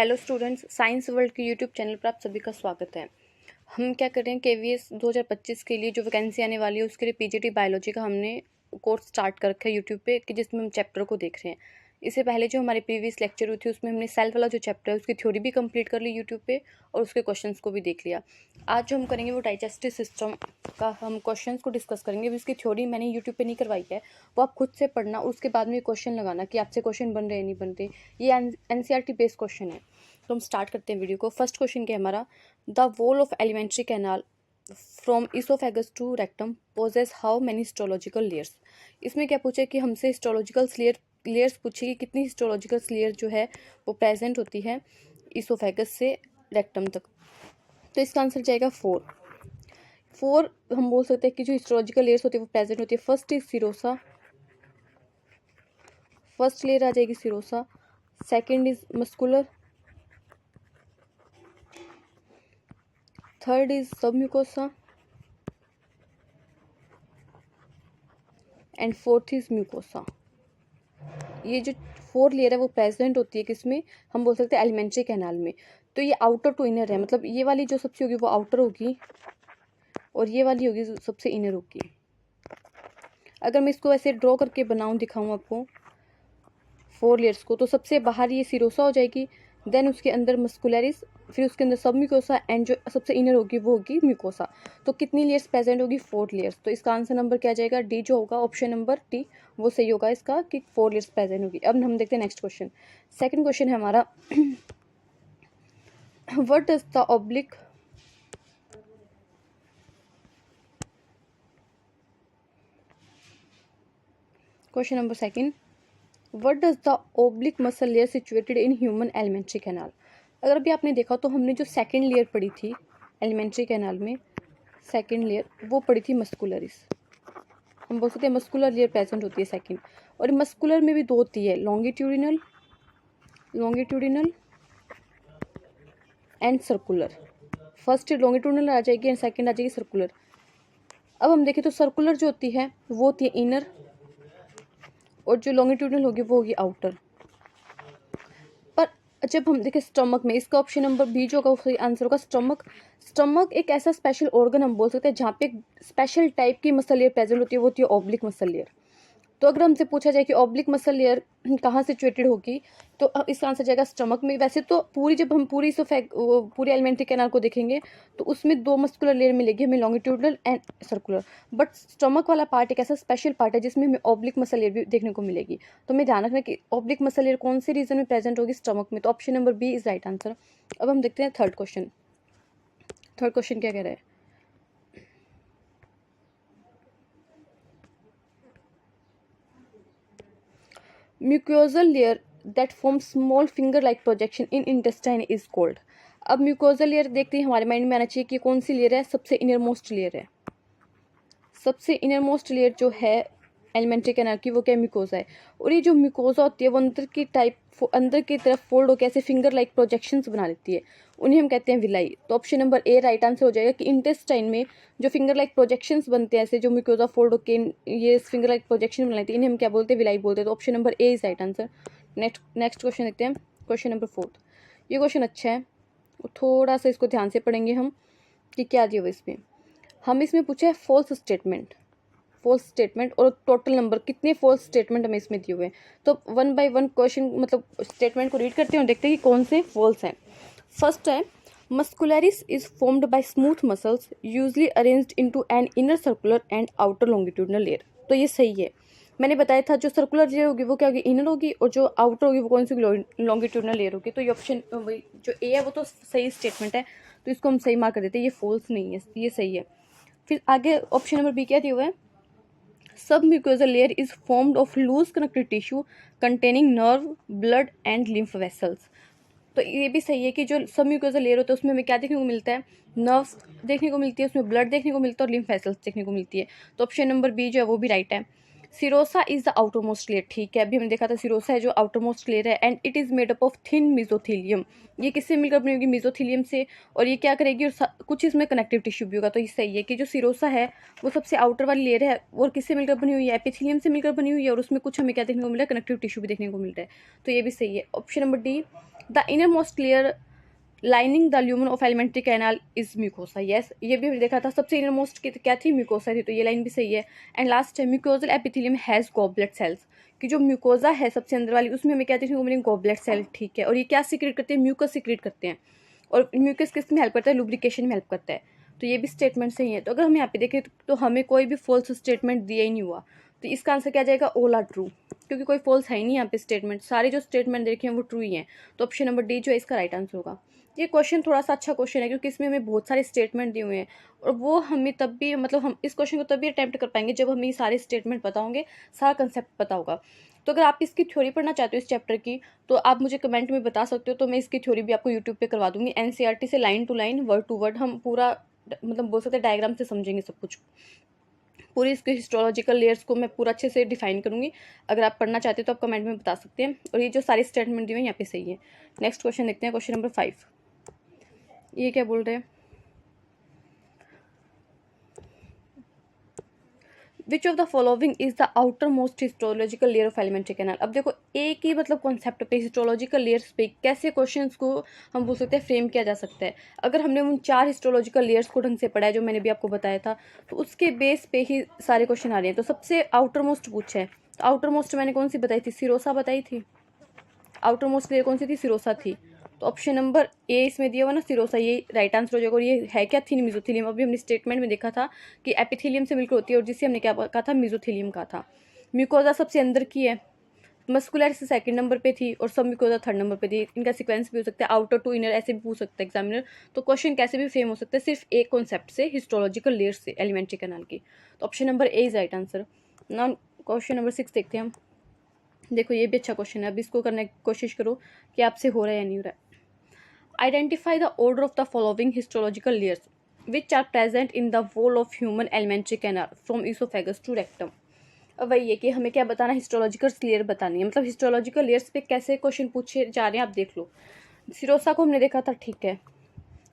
Hello students, science world के YouTube channel पर आप सभी का स्वागत है। हम क्या कर रहे हैं, केवीएस 2025 के लिए जो वैकेंसी आने वाली है उसके लिए पीजीटी बायोलॉजी का हमने कोर्स स्टार्ट कर रखा है यूट्यूब पे कि जिसमें हम चैप्टर को देख रहे हैं। इससे पहले जो हमारी प्रीवियस लेक्चर हुई थी उसमें हमने सेल वाला जो चैप्टर है उसकी थ्योरी भी कंप्लीट कर ली यूट्यूब पे और उसके क्वेश्चंस को भी देख लिया। आज जो हम करेंगे वो डाइजेस्टिव सिस्टम का हम क्वेश्चंस को डिस्कस करेंगे। अभी इसकी थ्योरी मैंने यूट्यूब पे नहीं करवाई है, वो आप खुद से पढ़ना, उसके बाद में क्वेश्चन लगाना कि आपसे क्वेश्चन बन रहे हैं नहीं बन रहे। ये एनसीईआरटी बेस्ड क्वेश्चन है। तो हम स्टार्ट करते हैं वीडियो को। फर्स्ट क्वेश्चन क्या है हमारा, the wall of alimentary canal from oesophagus to rectum poses how many histological layers. इसमें क्या पूछे कि हमसे हिस्टोलॉजिकल लेयर्स पूछे कि कितनी हिस्टोलॉजिकल लेयर जो है वो प्रेजेंट होती है इसोफेगस से रेक्टम तक। तो इसका आंसर जाएगा 4। हम बोल सकते हैं कि जो हिस्टोलॉजिकल लेयर्स होती है वो प्रेजेंट होती है। First is serosa, first layer आ जाएगी serosa. Second is muscular, third is submucosa and fourth is mucosa. ये जो 4 लेयर है वो प्रेजेंट होती है किसमें, हम बोल सकते हैं एलिमेंट्री कैनाल में। तो ये आउटर टू इनर है, मतलब ये वाली जो सबसे होगी वो आउटर होगी और ये वाली होगी जो सबसे इनर होगी। अगर मैं इसको ऐसे ड्रॉ करके बनाऊं, दिखाऊं आपको 4 लेयर्स को, तो सबसे बाहर ये सिरोसा हो जाएगी, देन उसके अंदर मस्कुलरिस, फिर उसके अंदर सब म्यूकोसा एंड जो सबसे इनर होगी वो होगी म्यूकोसा। तो कितनी लेयर्स प्रेजेंट होगी, 4 लेयर्स। तो इसका आंसर नंबर क्या जाएगा, डी जो होगा, ऑप्शन नंबर डी वो सही होगा इसका कि 4 लेयर्स प्रेजेंट होगी। अब हम देखते हैं नेक्स्ट क्वेश्चन। सेकंड क्वेश्चन है हमारा, what does the oblique question number second, what does the oblique muscle layer situated in human alimentary canal. अगर अभी आपने देखा तो हमने जो सेकंड लेयर पढ़ी थी एलिमेंट्री कैनाल में, सेकंड लेयर वो पढ़ी थी मस्कुलरिस। हम बोल सकते हैं मस्कुलर लेयर प्रेजेंट होती है सेकंड। और मस्कुलर में भी 2 होती है, longitudinal and circular. First longitudinal आ जाएगी एंड सेकंड आ जाएगी सर्कुलर। अब हम देखें तो सर्कुलर जो होती है वो होती है इनर और जो लॉन्गिट्यूडिनल होगी वो होगी आउटर। पर जब हम देखें स्टमक में, इसका ऑप्शन नंबर बी जो होगा सही आंसर होगा स्टमक। स्टमक एक ऐसा स्पेशल ऑर्गन हम बोल सकते हैं जहाँ पे एक स्पेशल टाइप की मसल लेयर प्रेजेंट होती है, वो होती है ऑब्लिक मसल लेयर। तो अगर हमसे पूछा जाए कि ऑब्लिक मसल लेयर कहाँ सिचुएटेड होगी, तो इसका आंसर जाएगा स्टमक में। वैसे तो पूरी जब हम पूरी एलिमेंट्री कैनाल को देखेंगे तो उसमें 2 मस्कुलर लेयर मिलेगी हमें, longitudinal and circular. But stomach वाला पार्ट एक ऐसा स्पेशल पार्ट है जिसमें हमें ऑब्लिक मसल लेयर भी देखने को मिलेगी। तो हमें ध्यान रखना कि ऑब्लिक मसल लेयर कौन से रीजन में प्रेजेंट होगी, स्टमक में। तो option number B is right answer. अब हम देखते हैं थर्ड क्वेश्चन। थर्ड क्वेश्चन क्या कह रहा है, mucosal layer that form small finger like projection in intestine is called. अब म्यूकोजल लेयर देखते ही हमारे माइंड में आना चाहिए कि कौन सी लेयर है, सबसे इनर मोस्ट लेयर है। सबसे इनर मोस्ट लेयर जो है एलिमेंट्री कैनाल की वो क्या, म्यूकोजा है। और ये जो म्यूकोजा होती है वो अंदर की तरफ फोल्ड होकर ऐसे फिंगर लाइक प्रोजेक्शंस बना लेती है, उन्हें हम कहते हैं विलाई। तो option number A right answer हो जाएगा कि इंटेस्टाइन में जो फिंगर लाइक प्रोजेक्शंस बनते हैं, ऐसे जो म्यूकोजा फोल्ड होकर ये फिंगर लाइक प्रोजेक्शन बनाती है, इन्हें हम क्या बोलते हैं, विलाई बोलते हैं। तो option number A is right answer. Next question देखते हैं, क्वेश्चन नंबर 4। ये क्वेश्चन अच्छा है, थोड़ा सा इसको ध्यान से पढ़ेंगे हम कि क्या दिया हुआ इसमें। हम इसमें पूछे है फॉल्स स्टेटमेंट और टोटल नंबर, कितने फॉल्स स्टेटमेंट हमें इसमें दिए हुए हैं। तो 1 बाय 1 क्वेश्चन मतलब स्टेटमेंट को रीड करते हैं और देखते हैं कि कौन से फॉल्स हैं। फर्स्ट है, muscularis is formed by smooth muscles usually arranged into an inner circular and outer longitudinal layer. तो ये सही है। मैंने बताया था जो सर्कुलर लेयर होगी वो क्या होगी, इनर होगी, और जो आउटर होगी वो कौन सी लॉन्गिट्यूडिनल लेयर होगी। तो ये ऑप्शन जो ए है वो तो सही स्टेटमेंट है, तो इसको हम सही मार्क कर देते हैं, ये फॉल्स नहीं है, ये सही है। फिर आगे ऑप्शन नंबर बी क्या दिया हुआ है, sub mucosal layer is formed of loose connective tissue containing nerve, blood and lymph vessels. तो ये भी सही है कि जो सब म्यूकोजल लेयर होता है उसमें हमें क्या देखने को मिलता है, नर्व्स देखने को मिलती है, उसमें ब्लड देखने को मिलता है और लिम्फ वेसल्स देखने को मिलती है। तो ऑप्शन नंबर बी जो है वो भी राइट है। Serosa is the outer most layer, ठीक है, अभी हमने देखा था सिरोसा है जो आउटर मोस्ट लेयर है, and it is made up of thin mesothelium. ये किससे मिलकर बनी होगी? मेसोथीलियम से। और ये क्या करेगी? और कुछ इसमें कनेक्टिव टिश्यू भी होगा। तो ये सही है कि जो सिरोसा है वो सबसे आउटर वाली लेयर है और किससे मिलकर बनी हुई है? एपिथीलियम से मिलकर बनी हुई है, और उसमें कुछ हमें क्या देखने को मिला है? कनेक्टिव टिश्यू भी देखने को मिल रहा है। तो ये भी सही है। Option number D, the inner most layer lining the lumen of alimentary canal is mucosa. Yes, ये भी देखा था, सबसे इनर मोस्ट क्या थी? म्यूकोसा थी। तो ये लाइन भी सही है। एंड लास्ट है, mucosal epithelium has goblet cells, कि जो म्यूकोजा है सबसे अंदर वाली उसमें हमें क्या देखने को मिलेंगे? गॉबलेट सेल, ठीक है। और ये क्या सीक्रेट करते हैं? म्यूकस सीक्रेट करते हैं। और म्यूकस किस में हेल्प करता है? लुब्रिकेशन में हेल्प करता है। तो ये भी स्टेटमेंट सही है। तो अगर हम यहाँ पे देखें तो हमें कोई भी फॉल्स स्टेटमेंट दिया ही नहीं हुआ। तो इसका आंसर क्या जाएगा? ऑल आर ट्रू, क्योंकि कोई फॉल्स है ही नहीं यहाँ पे स्टेटमेंट, सारे जो स्टेटमेंट देखे हैं वो ट्रू ही हैं। तो ऑप्शन नंबर डी जो है इसका राइट आंसर होगा। ये क्वेश्चन थोड़ा सा अच्छा क्वेश्चन है क्योंकि इसमें हमें बहुत सारे स्टेटमेंट दिए हुए हैं, और वो हमें तब भी मतलब हम इस क्वेश्चन को तभी अटैम्प्ट कर पाएंगे जब हमें ये सारे स्टेटमेंट पता होंगे, सारा कंसेप्ट पता होगा। तो अगर आप इसकी थ्योरी पढ़ना चाहते हो इस चैप्टर की, तो आप मुझे कमेंट में बता सकते हो, तो मैं इसकी थ्योरी भी आपको यूट्यूब पे करवा दूंगी। एनसीईआरटी से line to line, word to word, हम पूरा मतलब बोल सकते हैं डायग्राम से समझेंगे सब कुछ। पूरी इसके हिस्टोलॉजिकल लेयर्स को मैं पूरा अच्छे से डिफाइन करूंगी। अगर आप पढ़ना चाहते हो तो आप कमेंट में बता सकते हैं। और ये जो सारे स्टेटमेंट दिए हैं यहाँ पे सही है। नेक्स्ट क्वेश्चन देखते हैं, क्वेश्चन नंबर 5। ये क्या बोल रहे हैं? विच of the following is the outer most histological layer of alimentary canal. अब देखो एक ही मतलब कॉन्सेप्ट पे हिस्टोलॉजिकल लेयर्स पे कैसे क्वेश्चंस को हम बोल सकते हैं फ्रेम किया जा सकता है। अगर हमने उन 4 हिस्टोलॉजिकल लेयर्स को ढंग से पढ़ा है जो मैंने भी आपको बताया था, तो उसके बेस पे ही सारे क्वेश्चन आ रहे हैं। तो सबसे आउटर मोस्ट पूछा है, तो आउटर मोस्ट मैंने कौन सी बताई थी? सिरोसा बताई थी। आउटर मोस्ट लेयर कौन सी थी? सिरोसा थी। तो ऑप्शन नंबर ए इसमें दिया हुआ ना सिरोसा, ये राइट आंसर हो जाएगा। और ये है क्या? थीन मिजोथीलियम। अभी हमने स्टेटमेंट में देखा था कि एपिथीलियम से मिलकर होती है, और जिसे हमने क्या कहा था? मिजोथीलियम का था। म्यूकोजा सबसे अंदर की है, मस्कुलर सेकंड नंबर पे थी, और सब म्यूकोजा थर्ड नंबर पे थी। इनका सीक्वेंस भी हो सकता है आउटर टू इनर, ऐसे भी पूछ सकता है एग्जामिनर। तो क्वेश्चन कैसे भी फ्रेम हो सकता है सिर्फ एक कॉन्सेप्ट से, हिस्टोलॉजिकल लेयर से एलिमेंट्री कैनाल की। तो option number A is right answer. Now question number 6 देखते हैं हम। देखो ये भी अच्छा क्वेश्चन है, अब इसको करने की कोशिश करो कि आपसे हो रहा है या नहीं हो रहा है। Identify the order of the following histological layers which are present in the wall of human alimentary canal from esophagus to rectum। अब वही है कि हमें क्या बताना? हिस्टोलॉजिकल लेयर बतानी है। मतलब हिस्टोलॉजिकल लेयर्स पे कैसे क्वेश्चन पूछे जा रहे हैं आप देख लो। सिरोसा को हमने देखा था, ठीक है।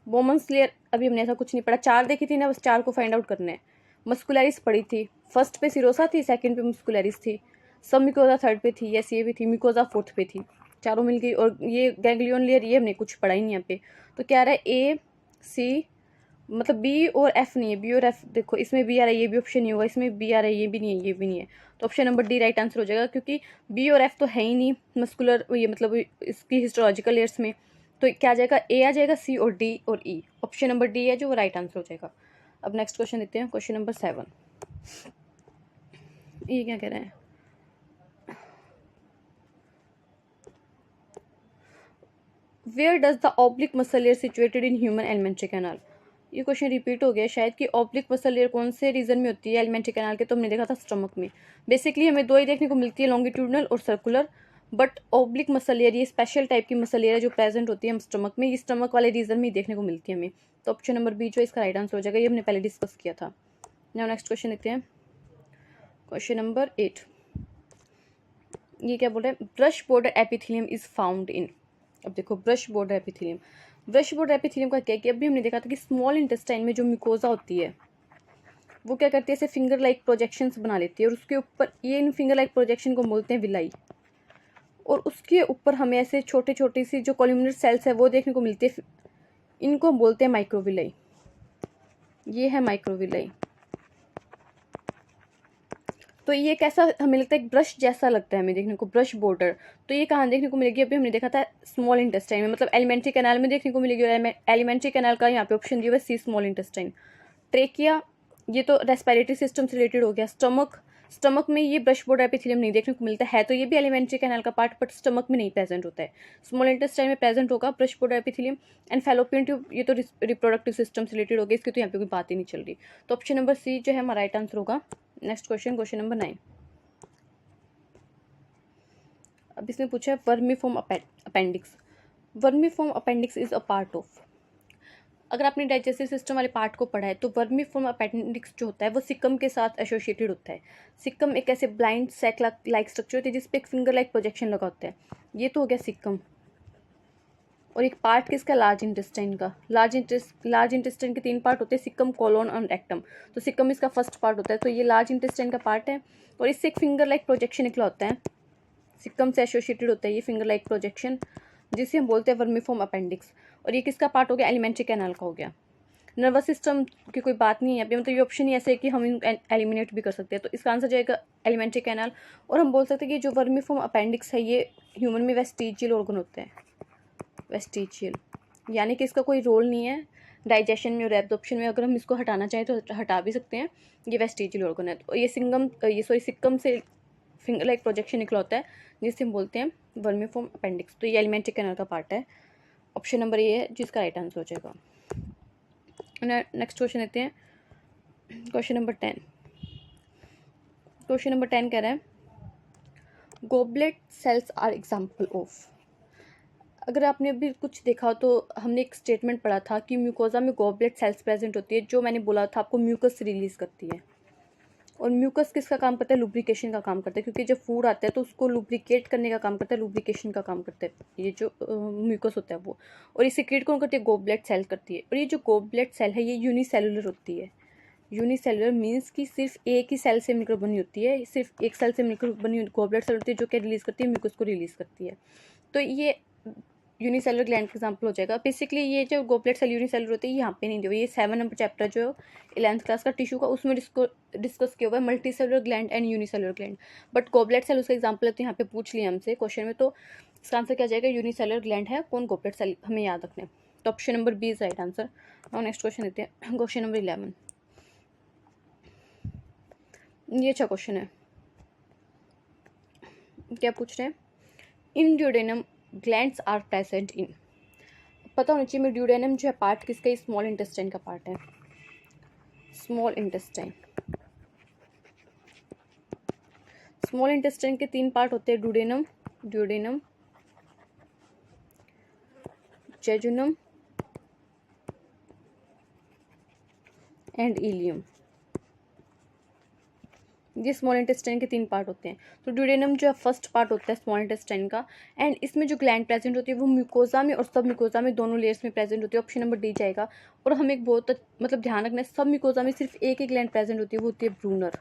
बोमन्स लेयर अभी हमने ऐसा कुछ नहीं पढ़ा, 4 देखी थी ना, बस 4 को फाइंड आउट करना है। मस्कुलरिस पढ़ी थी, फर्स्ट पे सिरोसा थी, सेकंड पे मस्कुलरिस थी, सब मिकोजा थर्ड पे थी, यस ये भी थी, मिकोजा फोर्थ पे थी, चारों मिल गई। और ये गैंग्लियन लेयर ये हमने कुछ पढ़ा ही नहीं यहाँ पे। तो क्या आ रहा है? ए सी, मतलब बी और एफ नहीं है। बी और एफ देखो, इसमें बी आ रहा है, ये भी ऑप्शन नहीं होगा। इसमें बी आ रहा है, ये भी नहीं है, ये भी नहीं है। तो option number D right answer हो जाएगा, क्योंकि बी और एफ तो है ही नहीं मस्कुलर, ये मतलब इसकी हिस्टोलॉजिकल लेयर्स में। तो क्या आ जाएगा? ए आ जाएगा, सी और डी और ई। ऑप्शन नंबर डी है जो वो राइट आंसर हो जाएगा। अब नेक्स्ट क्वेश्चन देखते हैं, क्वेश्चन नंबर 7। ये क्या कह रहे हैं? Where does the oblique muscle layer situated in human alimentary canal. ये क्वेश्चन रिपीट हो गया शायद, कि ऑब्लिक मसल लेयर कौन से रीजन में होती है एलिमेंट्री कैनाल के। तो हमने देखा था स्टमक में। बेसिकली हमें 2 ही देखने को मिलती है, लॉन्गिट्यूडनल और circular. But oblique muscle layer ये स्पेशल टाइप की मसल लेयर है जो प्रेजेंट होती है हम स्टमक में। ये स्टमक वाले रीजन में ही देखने को मिलती है हमें। तो ऑप्शन नंबर बी जो इसका राइट आंसर हो जाएगा, ये हमने पहले डिस्कस किया था। नाउ नेक्स्ट क्वेश्चन देखते हैं, क्वेश्चन नंबर 8। ये क्या बोल रहा है? Brush border epithelium is found in. अब देखो brush border epithelium, brush border epithelium का क्या है कि अभी हमने देखा था कि स्मॉल इंटेस्टाइन में जो म्यूकोजा होती है वो क्या करती है? ऐसे फिंगर लाइक प्रोजेक्शंस बना लेती है, और उसके ऊपर ये इन फिंगर लाइक प्रोजेक्शन को बोलते हैं विलाई। और उसके ऊपर हमें ऐसे छोटे छोटे सी जो कॉलम्युलर सेल्स है वो देखने को मिलती है, इनको बोलते हैं माइक्रोविलाई। ये है माइक्रोविलाई। तो ये कैसा हमें लगता है? एक ब्रश जैसा लगता है हमें देखने को, ब्रश बॉर्डर। तो ये कहाँ देखने को मिलेगी? अभी हमने देखा था स्मॉल इंटेस्टाइन में, मतलब एलिमेंट्री कैनाल में देखने को मिलेगी। और एलिमेंट्री कैनाल का यहाँ पे ऑप्शन दिया हुआ है सी, स्मॉल इंटेस्टाइन। ट्रेकिया, ये तो रेस्पिरेटरी सिस्टम से रिलेटेड हो गया। स्टमक, स्टमक में ये ब्रश बॉर्डर एपिथेलियम नहीं देखने को मिलता है, तो ये भी एलिमेंट्री कैनाल का पार्ट, बट स्टमक में नहीं प्रेजेंट होता है। स्मॉल इंटेस्टाइन में प्रेजेंट होगा brush border epithelium. And fallopian tube, ये तो रिप्रोडक्टिव सिस्टम से रिलेटेड हो गया, इसकी तो यहाँ पे कोई बात ही नहीं चल रही। तो ऑप्शन नंबर सी जो है हमारा राइट आंसर होगा। Next question, question number 9। अब इसने पूछा है vermiform appendix. Vermiform appendix is a part of. अगर आपने डाइजेस्टिव सिस्टम वाले पार्ट को पढ़ा है तो वर्मीफॉर्म अपेंडिक्स जो होता है वो सिक्कम के साथ एसोसिएटेड होता है। सिक्कम एक ऐसे ब्लाइंड सैक लाइक स्ट्रक्चर होती है जिसपे एक फिंगर लाइक प्रोजेक्शन लगा होता है। ये तो हो गया सिक्कम। और एक पार्ट किसका, लार्ज इंटेस्टाइन का। लार्ज इंटेस्टाइन के 3 पार्ट होते हैं, सिक्कम, कोलोन और रेक्टम। तो सिक्कम इसका फर्स्ट पार्ट होता है, तो ये लार्ज इंटेस्टाइन का पार्ट है और इससे एक फिंगर लाइक प्रोजेक्शन निकला होता है। सिक्कम से एसोसिएटेड होता है ये फिंगर लाइक प्रोजेक्शन, जिसे हम बोलते हैं वर्मीफॉर्म अपेंडिक्स। और ये किसका पार्ट हो गया, एलिमेंट्री कैनाल का हो गया। नर्वस सिस्टम की कोई बात नहीं है अभी, मतलब ये ऑप्शन ही ऐसे है कि हम एलिमिनेट भी कर सकते हैं। तो इसका आंसर जाएगा एलिमेंट्री कैनाल। और हम बोल सकते हैं कि जो वर्मीफॉर्म अपेंडिक्स है ये ह्यूमन में वेस्टिजियल ऑर्गन होते हैं, वेस्टिजियल, यानी कि इसका कोई रोल नहीं है डाइजेशन में और एब्जॉर्प्शन में। अगर हम इसको हटाना चाहें तो हटा भी सकते हैं, ये वेस्टिजियल ऑर्गन है। तो ये सिक्कम से फिंगर लाइक प्रोजेक्शन निकला होता है जिससे हम बोलते हैं वर्मीफॉर्म अपेंडिक्स। तो ये एलिमेंट्री कैनाल का पार्ट है। ऑप्शन नंबर ये है जिसका राइट आंसर हो जाएगा। नेक्स्ट क्वेश्चन लेते हैं, क्वेश्चन नंबर 10। क्वेश्चन नंबर 10 कह रहा है goblet cells are example of. अगर आपने अभी कुछ देखा हो तो हमने एक स्टेटमेंट पढ़ा था कि म्यूकोजा में गोबलेट सेल्स प्रेजेंट होती है, जो मैंने बोला था आपको म्यूकस रिलीज करती है। और म्यूकस किसका काम करता है, लुब्रिकेशन का काम करता है, क्योंकि जब फूड आता है तो उसको लुब्रिकेट करने का काम करता है, लुब्रिकेशन का काम करता है ये जो म्यूकस होता है वो। और ये सिक्रेट कौन करती है, गोबलेट सेल करती है। और ये जो गोबलेट सेल है ये यूनिसेलुलर होती है। यूनिसेलुलर मीन्स कि सिर्फ एक ही सेल से मिलकर बनी होती है, सिर्फ एक सेल से मिलकर बनी गोबलेट सेल होती है, जो क्या रिलीज करती है, म्यूकस को रिलीज करती है। तो ये यूनिसेलुलर ग्लैंड का एग्जाम्पल हो जाएगा। बेसिकली ये जो गोबलेट सेल यूनिसेलुलर होती है यहाँ पे नहीं दी हुई, ये 7 नंबर चैप्टर जो 11th क्लास का टिश्यू का उसमें डिस्कस किया हुआ है, multi cellular gland and unicellular gland. But goblet cell उसका एग्जाम्पल है तो यहाँ पे पूछ लिया हमसे क्वेश्चन में, तो इसका आंसर क्या जाएगा, यूनिसेलुलर ग्लैंड है कौन, गोबलेट सेल, हमें याद रखना है। तो option number B is right answer. और नेक्स्ट क्वेश्चन लेते हैं, क्वेश्चन नंबर 11। ये अच्छा क्वेश्चन है, क्या पूछ रहे हैं, in duodenum glands are present in. पता होना चाहिए, ड्यूडेनम जो है पार्ट किसका, स्मॉल इंटेस्टाइन का पार्ट है, स्मॉल इंटेस्टाइन। स्मॉल इंटेस्टाइन के 3 पार्ट होते हैं, duodenum, duodenum, jejunum and ileum. ये स्मॉल इंटेस्टाइन के 3 पार्ट होते हैं। तो ड्यूडेनम जो है फर्स्ट पार्ट होता है स्मॉल इंटेस्टाइन का, एंड इसमें जो ग्लैंड प्रेजेंट होती है वो म्यूकोजा में और सब म्यूकोजा में, दोनों लेयर्स में प्रेजेंट होती है। ऑप्शन नंबर डी जाएगा। और हमें एक बहुत मतलब ध्यान रखना है, सब म्यूकोजा में सिर्फ एक ही ग्लैंड प्रेजेंट होती है, वो होती है ब्रूनर।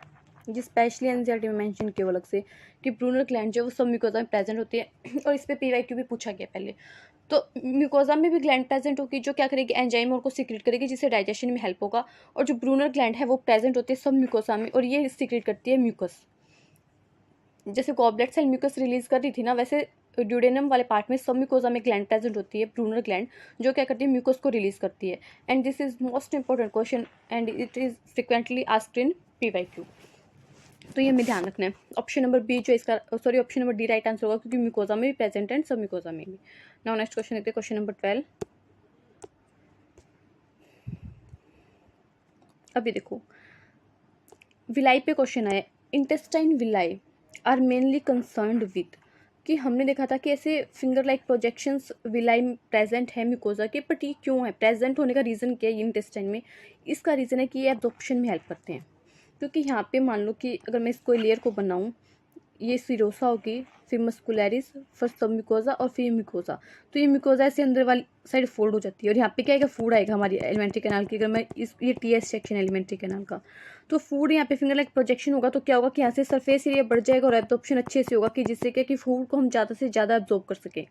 ये स्पेशली एनसीईआरटी में मेंशन किया अलग से कि ब्रूनर ग्लैंड जो है वो सब म्यूकोजा में प्रेजेंट होती है। और इस पर पीवाईक्यू भी पूछा गया पहले। तो म्यूकोजा में भी ग्लैंड प्रेजेंट होगी जो क्या करेगी, एंजाइम और को सीक्रेट करेगी जिससे डाइजेशन में हेल्प होगा। और जो ब्रूनर ग्लैंड है वो प्रेजेंट होती है सब म्यूकोजा में और ये सीक्रेट करती है म्यूकस। जैसे गॉबलेट सेल म्यूकस रिलीज कर रही थी ना, वैसे ड्यूडेनम वाले पार्ट में सब म्यूकोजा में ग्लैंड प्रेजेंट होती है, ब्रूनर ग्लैंड, जो क्या करती है, म्यूकस को रिलीज करती है। And this is most important question and it is frequently asked in PYQ. तो ये हमें ध्यान रखना है। ऑप्शन नंबर बी जो इसका, sorry option number D right answer होगा, क्योंकि म्यूकोजा में भी प्रेजेंट है एंड सब म्यूकोजा में भी। नाउ नेक्स्ट क्वेश्चन देखते हैं, क्वेश्चन नंबर 12। अभी देखो विलाई पे क्वेश्चन आया, intestine villi are mainly concerned with, कि हमने देखा था कि ऐसे फिंगर लाइक प्रोजेक्शंस विलाई में प्रेजेंट है म्यूकोजा के, बट ये क्यों है, प्रेजेंट होने का रीज़न क्या है इंटेस्टाइन में। इसका रीज़न है कि ये एब्जॉर्प्शन में हेल्प करते हैं। क्योंकि यहाँ पे मान लो कि अगर मैं इसको लेयर को बनाऊँ, ये सिरोसा होगी, फिर मस्कुलरिस, फिर सब म्यूकोजा और फिर म्यूकोजा। तो ये म्यूकोजा ऐसे अंदर वाली साइड फोल्ड हो जाती है और यहाँ पे क्या आएगा, फूड आएगा हमारी एलिमेंट्री कैनाल की। अगर मैं ये टीएस सेक्शन एलिमेंट्री कैनाल का, तो फूड यहाँ पे फिंगर लाइक प्रोजेक्शन होगा तो क्या होगा कि यहाँ से सरफेस एरिया बढ़ जाएगा और एब्जॉर्प्शन अच्छे से होगा, कि जिससे क्या कि फूड को हम ज़्यादा से ज़्यादा एब्जॉर्ब कर सकें।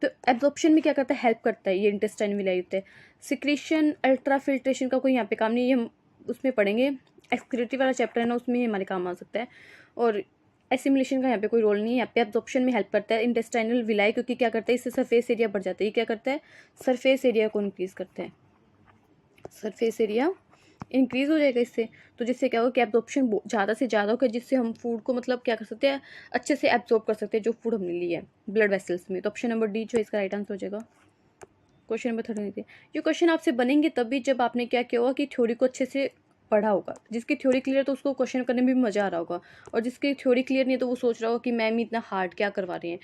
तो एब्जॉर्प्शन में क्या करता है, हेल्प करता है ये इंटेस्टाइन विलाई होता है। सिक्रीशन अल्ट्रा फिल्ट्रेशन का कोई यहाँ पे काम नहीं, ये हम उसमें पढ़ेंगे, एक्सक्रीटरी वाला चैप्टर है ना, उसमें हमारे काम आ सकता है। और एसिमुलेशन का यहाँ पे कोई रोल नहीं है, यहाँ पे एब्जॉर्प्शन में हेल्प करता है इंटेस्टाइनल विलाई, क्योंकि क्या करता है, इससे सरफेस एरिया बढ़ जाता है। ये क्या करता है, सरफेस एरिया को इंक्रीज करता है, सरफेस एरिया इंक्रीज हो जाएगा इससे। तो जिससे क्या होगा कि एब्जॉर्प्शन ज़्यादा से ज़्यादा होगा, जिससे हम फूड को मतलब क्या कर सकते हैं, अच्छे से एब्जॉर्ब कर सकते हैं जो फूड हमने लिया है ब्लड वेसल्स में। तो ऑप्शन नंबर डी जो इसका राइट आंसर हो जाएगा। Question number 13। ये क्वेश्चन आपसे बनेंगे तभी जब आपने क्या किया होगा कि थ्योरी को अच्छे से पढ़ा होगा। जिसकी थ्योरी क्लियर तो उसको क्वेश्चन करने में भी मज़ा आ रहा होगा, और जिसकी थ्योरी क्लियर नहीं है तो वो सोच रहा होगा कि मैम इतना हार्ड क्या करवा रही हैं।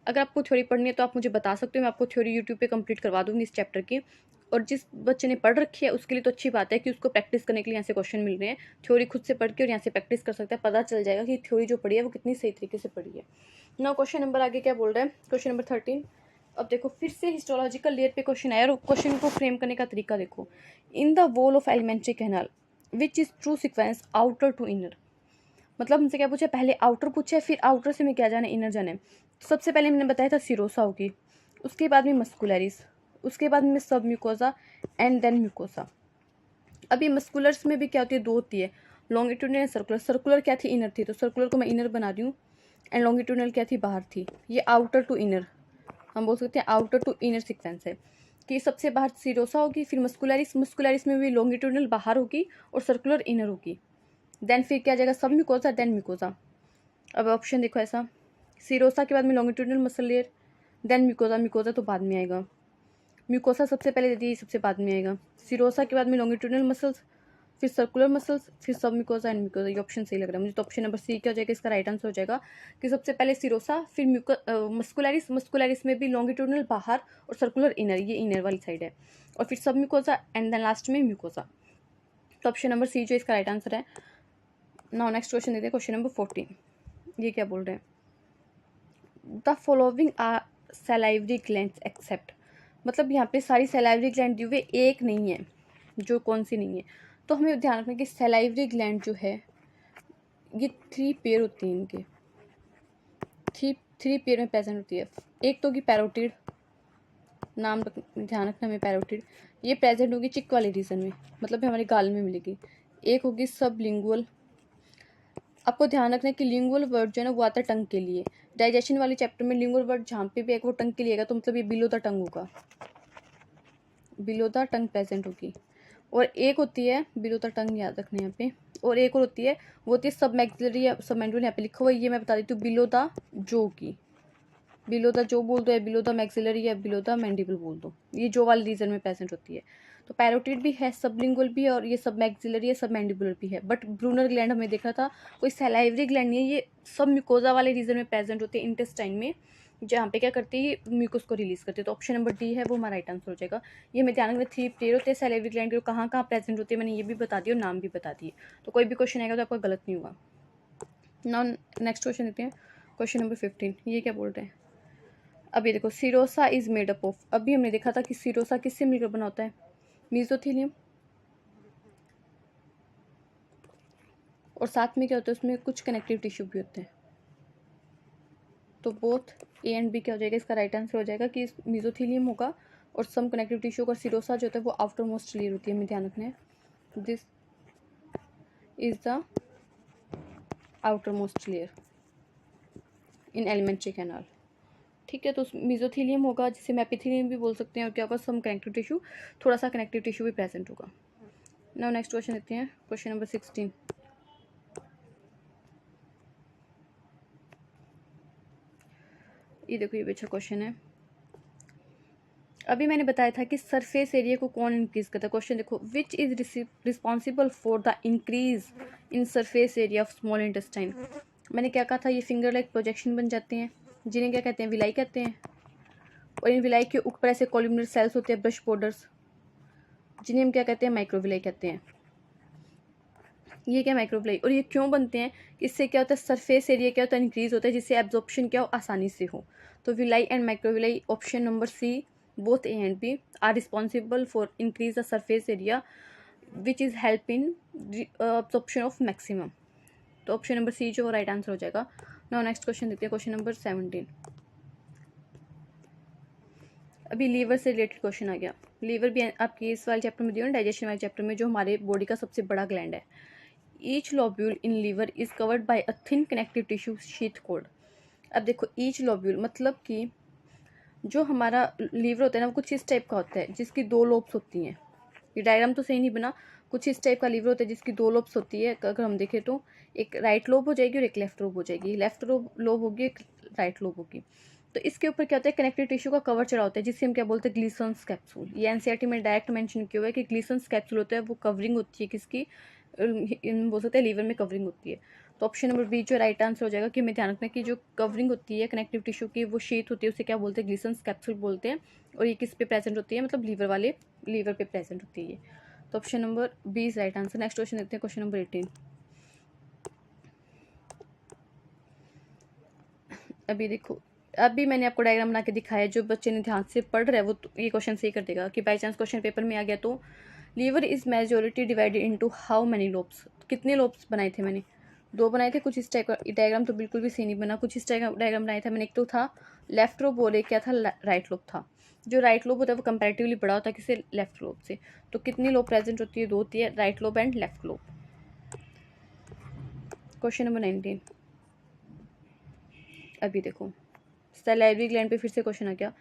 अगर आपको थ्योरी पढ़नी है तो आप मुझे बता सकते हो, मैं आपको थ्योरी यूट्यूब पे कंप्लीट करवा दूँगी इस चैप्टर की। और जिस बच्चे ने पढ़ रखी है उसके लिए तो अच्छी बात है कि उसको प्रैक्टिस करने के लिए यहाँ से क्वेश्चन मिल रहे हैं। थ्योरी खुद से पढ़ के और यहाँ से प्रैक्टिस कर सकता है, पता चल जाएगा कि थ्योरी जो पढ़ी है वो कितनी सही तरीके से पढ़ी है। नाउ क्वेश्चन नंबर आगे क्या बोल रहा है, क्वेश्चन नंबर 13। अब देखो फिर से हिस्टोलॉजिकल लेयर पे क्वेश्चन आया और क्वेश्चन को फ्रेम करने का तरीका देखो। In the wall of alimentary canal which is true sequence outer to inner. मतलब हमसे क्या पूछा, पहले आउटर पूछा है, फिर आउटर से में क्या जाना, इनर जाना है। तो सबसे पहले मैंने बताया था सिरोसा होगी, उसके बाद में मस्कुलरिस, उसके बाद में सब म्यूकोसा एंड देन म्यूकोसा। अभी मस्कुलर्स में भी क्या होती है, दो होती है, लॉन्गिट्यूडनल एंड सर्कुलर। सर्कुलर क्या थी, इनर थी, तो सर्कुलर को मैं इनर बना रही हूँ। एंड लॉन्गिट्यूडनल क्या थी, बाहर थी। ये आउटर टू इनर, हम बोल सकते हैं आउटर टू इनर सिक्वेंस है कि सबसे बाहर सिरोसा होगी, फिर मस्कुलरिस, मस्कुलरिस में भी लॉन्गिट्यूडनल बाहर होगी और सर्कुलर इनर होगी। देन फिर क्या आ जाएगा, सब म्यूकोसा देन म्यूकोसा। अब ऑप्शन देखो ऐसा, सिरोसा के बाद में longitudinal muscle layer, then mucosa, mucosa तो बाद में आएगा, म्यूकोसा सबसे पहले दे दी, सबसे बाद में आएगा, सिरोसा के बाद में लॉन्गिट्यूडनल मसल्स, फिर सर्कुलर मसल्स, फिर सब म्यूकोसा एंड म्यूकोसा। ये ऑप्शन सही लग रहा है मुझे, तो ऑप्शन नंबर सी क्या हो जाएगा, इसका राइट आंसर हो जाएगा कि सबसे पहले सिरोसा, फिर मस्कुलरिस, मस्कुलरिस में भी लॉन्गिट्यूडनल बाहर और सर्कुलर इनर, ये इनर वाली साइड है, और फिर सब म्यूकोसा एंड देन लास्ट में म्यूकोसा। तो ऑप्शन नंबर सी जो इसका राइट आंसर है। नाउ नेक्स्ट क्वेश्चन देखते हैं, क्वेश्चन नंबर 14। ये क्या बोल रहे हैं, the following are salivary glands except. मतलब यहाँ पे सारी सलाइवरी ग्लैंड दिए हुए, एक नहीं है, जो कौन सी नहीं है। तो हमें ध्यान रखना कि सलाइवरी ग्लैंड जो है ये 3 पेयर होती हैं, इनके थ्री पेयर में प्रेजेंट होती है। एक तो होगी पैरोटिड, नाम ध्यान रखना हमें, पैरोटिड ये प्रेजेंट होगी चिक वाले रीजन में, मतलब हमारे गाल में मिलेगी। एक होगी सब लिंगुअल, आपको ध्यान रखना है कि लिंगुअल वर्ड जो है ना वो आता है टंग के लिए। डाइजेशन वाले चैप्टर में लिंगुअल वर्ड जहाँ पे भी एक वो टंग के लिए आएगा, तो मतलब ये बिलो द टंग होगा, बिलो द टंग प्रेजेंट होगी। और एक होती है बिलो द टंग, याद रखना यहाँ पे, और एक और होती है वो होती है सब मैक्सिलरी या सब मैंडिबल, यहाँ पे लिखा हुआ है, ये मैं बता देती हूँ, बिलो द जो की, बिलो द जो बोल दो या बिलो द मैक्सिलरी या बिलो द मैंडिबल बोल दो, ये जो वाले रीजन में प्रेजेंट होती है। तो पैरोटिड भी है, सबलिंगुअल भी है, और ये सब मैक्सिलरी है, सब मैंडिबुलर भी है। बट ब्रूनर ग्लैंड हमें देखा था कोई सैलाइवरी ग्लैंड नहीं है, ये सब म्यूकोजा वाले रीजन में प्रेजेंट होती है, इंटेस्टाइन में, जहाँ पे क्या करती है म्यूकोस को रिलीज करती है। तो ऑप्शन नंबर डी है वो हमारा राइट आंसर हो जाएगा। ये मैं ध्यान रखना, 3 पेयर होते हैं सैलाइवरी ग्लैंड के, कहाँ कहाँ प्रेजेंट होती है मैंने ये भी बता दिया और नाम भी बता दिए, तो कोई भी क्वेश्चन आएगा तो आपका गलत नहीं होगा। नाउ नेक्स्ट क्वेश्चन देखते हैं, क्वेश्चन नंबर 15। ये क्या बोल रहे हैं, अब ये देखो, serosa is made up of, अभी हमने देखा था कि सिरोसा किससे मिलकर बना होता है, मीजोथेलियम, और साथ में क्या होता है उसमें कुछ कनेक्टिव टिश्यू भी होते हैं। तो बोथ ए एंड बी क्या हो जाएगा, इसका राइट आंसर हो जाएगा कि मीजोथेलियम होगा और सम कनेक्टिव टिश्यू का। सिरोसा जो होता है वो आउटर मोस्ट लेयर होती है, हमें ध्यान रखना है, this is the outer most layer in alimentary canal. ठीक है, तो मीजोथेलियम होगा जिसे हम एपिथेलियम भी बोल सकते हैं, और क्या होगा, सम कनेक्टिव टिश्यू, थोड़ा सा कनेक्टिव टिश्यू भी प्रेजेंट होगा। नाउ नेक्स्ट क्वेश्चन देखते हैं, क्वेश्चन नंबर 16। ये देखो, ये भी अच्छा क्वेश्चन है। अभी मैंने बताया था कि सरफेस एरिया को कौन इंक्रीज करता है। क्वेश्चन देखो, which is responsible for the increase in surface area of small intestine. मैंने क्या कहा था, ये फिंगर लाइक प्रोजेक्शन बन जाते हैं, जिन्हें क्या कहते हैं, विलाई कहते हैं। और इन विलाई के ऊपर ऐसे कॉलमनर सेल्स होते हैं, ब्रश बॉर्डर्स, जिन्हें हम क्या कहते हैं, माइक्रोविलाई कहते हैं। ये क्या माइक्रोविलाई, और ये क्यों बनते हैं, इससे क्या होता है, सरफेस एरिया क्या होता है, इंक्रीज होता है, जिससे एब्जॉर्प्शन क्या हो, आसानी से हो। तो villi and microvilli, option number C, both A and B are responsible for increase the surface area which is help in absorption of maximum। तो ऑप्शन नंबर सी जो राइट आंसर हो जाएगा। नाउ नेक्स्ट क्वेश्चन देखते हैं, question number 17। अभी liver से related question आ गया। लीवर भी आपकी इस वाले चैप्टर में दिया, डाइजेशन वाले चैप्टर में, जो हमारे बॉडी का सबसे बड़ा ग्लैंड है। Each lobule in liver is covered by a thin connective tissue sheath called. अब देखो, ईच लोब्यूल मतलब कि जो हमारा लीवर होता है ना वो कुछ इस टाइप का होता है, जिसकी 2 लोब्स होती हैं। ये डायग्राम तो सही नहीं बना, कुछ इस टाइप का लीवर होता है जिसकी 2 लोब्स होती है। अगर हम देखें तो एक राइट लोब हो जाएगी और एक लेफ्ट लोब हो जाएगी, लेफ्ट लोब होगी, एक राइट लोब होगी। तो इसके ऊपर क्या होता है, कनेक्टिव टिश्यू का कवर चढ़ा होता है, जिससे हम क्या बोलते हैं, ग्लीसन्स कैप्सूल। ये एनसीईआरटी में डायरेक्ट मेंशन किया हुआ है कि ग्लीसन्स कैप्सूल होता है, वो कवरिंग होती है किसकी, बोल सकते हैं लीवर में कवरिंग होती है। तो ऑप्शन नंबर बी जो राइट आंसर हो जाएगा कि हमें ध्यान रखना है कि जो कवरिंग होती है कनेक्टिव टिश्यू की, वो शीट होती है, उसे क्या बोलते हैं, ग्लिसन्स कैप्सूल बोलते हैं। और ये किस पे प्रेजेंट होती है, मतलब लीवर पे प्रेजेंट होती है ये। तो option number B is right answer. Next question देखते हैं, क्वेश्चन नंबर 18। अभी देखो, अभी मैंने आपको डायग्राम बना के दिखाया, जो बच्चे ने ध्यान से पढ़ रहा है वो तो ये क्वेश्चन सही कर देगा। कि बाई चांस क्वेश्चन पेपर में आ गया तो liver is majority divided into how many lobes. कितने लोब्स बनाए थे मैंने, 2 बनाए थे। कुछ इस टाइप का डायग्राम तो बिल्कुल भी सही नहीं बना, कुछ इस टाइप का डायग्राम बनाया था मैंने। एक तो था लेफ्ट लोब और एक क्या था, राइट लोब था। जो राइट लोब होता है वो कंपैरेटिवली बड़ा होता है किसी लेफ्ट लोब से। तो कितनी लोब प्रेजेंट होती है, 2 होती है, right lobe and left lobe. Question number 19। अभी देखो, सलाइवरी ग्लैंड पे फिर से क्वेश्चन आ गया।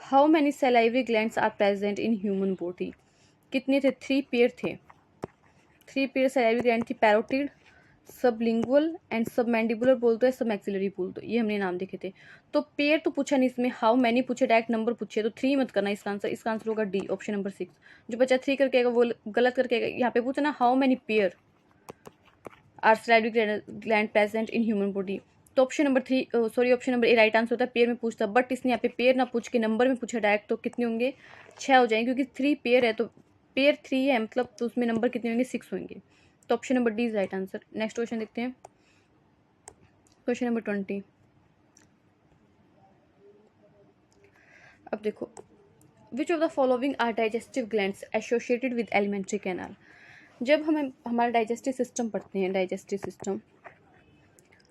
How many salivary glands are present in human body. कितने थे, 3 पेयर थे। 3 पेयर सलाइवरी ग्लैंड थी, parotid, sublingual and sub mandibular बोल दो या सब मैक्सिलरी बोल दो, ये हमने नाम देखे थे। तो पेयर तो पूछा नहीं इसमें, हाउ मैनी पूछे, डायरेक्ट नंबर पूछे, तो 3 मत करना इसका आंसर। इसका आंसर होगा डी, ऑप्शन नंबर 6। जो बच्चा 3 करके आएगा वो गलत करके आएगा। यहाँ पे पूछा ना how many pair are salivary gland present in human body, तो option number 3 sorry option number A right answer होता है। पेयर में पूछता, बट इसने यहाँ पे पेयर ना पूछ के नंबर में पूछा डायरेक्ट, तो कितने होंगे, 6 हो जाएंगे, क्योंकि 3 पेयर है तो पेयर 3 है, मतलब तो उसमें नंबर कितने होंगे, 6 होंगे। तो option number D is right answer. Next question देखते हैं, क्वेश्चन नंबर 20। अब देखो, which of the following are digestive glands associated with alimentary canal. जब हम हमारा डाइजेस्टिव सिस्टम पढ़ते हैं, डाइजेस्टिव सिस्टम,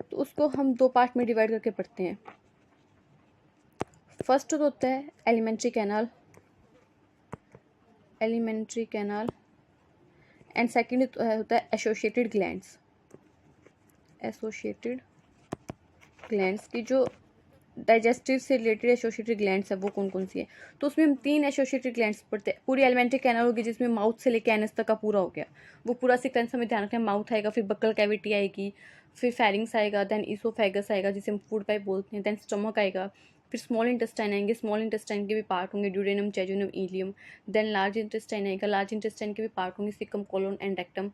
तो उसको हम 2 पार्ट में डिवाइड करके पढ़ते हैं। फर्स्ट तो होता है एलिमेंट्री कैनाल एंड सेकंड होता है एसोसिएटेड ग्लैंड्स की जो डाइजेस्टिव से रिलेटेड एसोसिएटेड ग्लैंड्स है वो कौन कौन सी है। तो उसमें हम 3 एसोसिएटेड ग्लैंड्स पढ़ते हैं। पूरी एलिमेंट्री कैनाल होगी जिसमें माउथ से लेकर एनस तक का पूरा हो गया, वो पूरा सीक्वेंस हमें ध्यान रखना है। माउथ आएगा, फिर बक्कल कैविटी आएगी, फिर फेरिंग्स आएगा, देन इसोफेगस आएगा जिसे हम फूड पाइप बोलते हैं, देन स्टमक आएगा, फिर स्मॉल इंटेस्टाइन आएंगे, स्मॉल इंटेस्टाइन के भी पार्ट होंगे, duodenum, jejunum, ileum. Then large intestine आएगा, लार्ज इंटेस्टाइन के भी पार्ट होंगे, caecum, colon and rectum.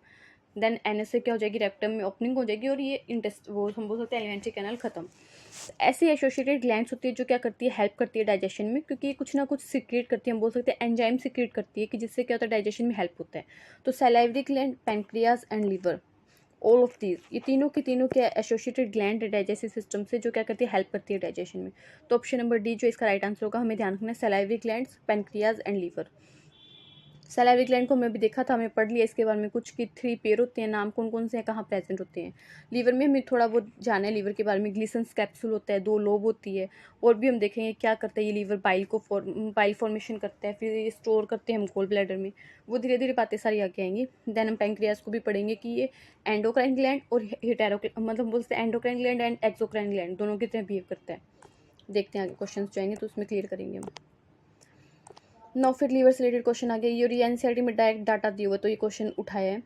Then anus से क्या हो जाएगी, रेक्टम में ओपनिंग हो जाएगी, और ये वो हम बोल सकते हैं एलिमेंट्री कैनाल खत्म। ऐसी एसोसिएटेड ग्लैंड्स होती है जो क्या करती है, हेल्प करती है डाइजेशन में, क्योंकि ये कुछ ना कुछ सीक्रेट करती है, हम बोल सकते हैं एंजाइम सीक्रेट करती है, कि जिससे क्या होता है, डाइजेशन में हेल्प होता है। तो salivary gland, pancreas and liver, all of these, ये तीनों के एसोसिएटेड ग्लैंड डाइजेस्टिव सिस्टम से जो क्या करती है, हेल्प करती है डाइजेशन में। तो ऑप्शन नंबर डी जो इसका राइट आंसर होगा, हमें ध्यान रखना है salivary glands, pancreas and liver. Salivary gland को मैं भी देखा था, हमें पढ़ लिया इसके बारे में कुछ, कि 3 पेयर होते हैं, नाम कौन कौन से हैं, कहाँ प्रेजेंट होते हैं। लीवर में हमें थोड़ा बहुत जाना है लीवर के बारे में, ग्लिसन्स कैप्सूल होता है, 2 लोब होती है, और भी हम देखेंगे क्या करता है ये लीवर, बाइल फॉर्मेशन करता है, फिर ये स्टोर करते हैं हम गोल ब्लैडर में, वो धीरे धीरे बातें सारी आगे आएंगी। देन हम पैंक्रियाज को भी पढ़ेंगे कि ये एंडोक्राइन ग्लैंड और मतलब बोलते हैं endocrine gland and exocrine gland दोनों की तरह बिहेव करता है। देखते हैं आगे क्वेश्चन जाएंगे तो उसमें क्लियर करेंगे हम। नौ फिर लीवर से रिलेटेड क्वेश्चन आ गया, ये एनसीईआरटी में डायरेक्ट डाटा दिया हुआ, तो ये क्वेश्चन उठाया है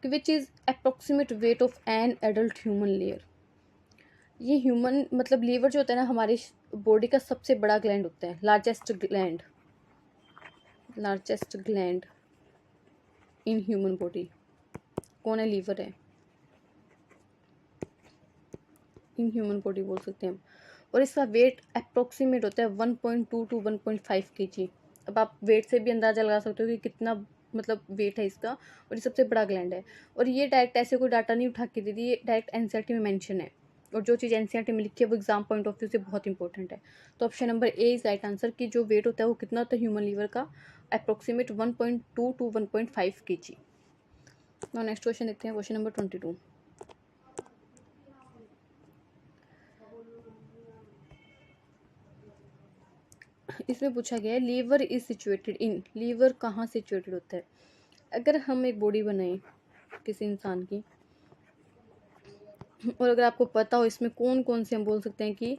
कि which is approximate weight of an adult human layer. ये ह्यूमन मतलब लीवर जो होता है ना, हमारी बॉडी का सबसे बड़ा ग्लैंड होता है, largest gland in human body कौन है, लीवर है, इन ह्यूमन बॉडी बोल सकते हैं हम। और इसका वेट अप्रोक्सीमेट होता है 1.2 to 1.5 kg। अब आप वेट से भी अंदाज़ा लगा सकते हो कि कितना मतलब वेट है इसका, और ये सबसे बड़ा ग्लैंड है। और ये डायरेक्ट ऐसे कोई डाटा नहीं उठा के दे दी, ये डायरेक्ट एनसीईआरटी में मेंशन है, और जो चीज़ एनसीईआरटी में लिखी है वो एग्जाम पॉइंट ऑफ व्यू से बहुत इंपॉर्टेंट है। तो option number A is right answer, की जो वेट होता है वो कितना होता है ह्यूमन लीवर का, approximate 1.2 to 1.5 kg। Now next question देखते हैं, क्वेश्चन नंबर 22। इसमें पूछा गया है liver is situated in, liver कहाँ सिचुएटेड होता है। अगर हम एक बॉडी बनाएं किसी इंसान की, और अगर आपको पता हो इसमें कौन कौन से हम बोल सकते हैं कि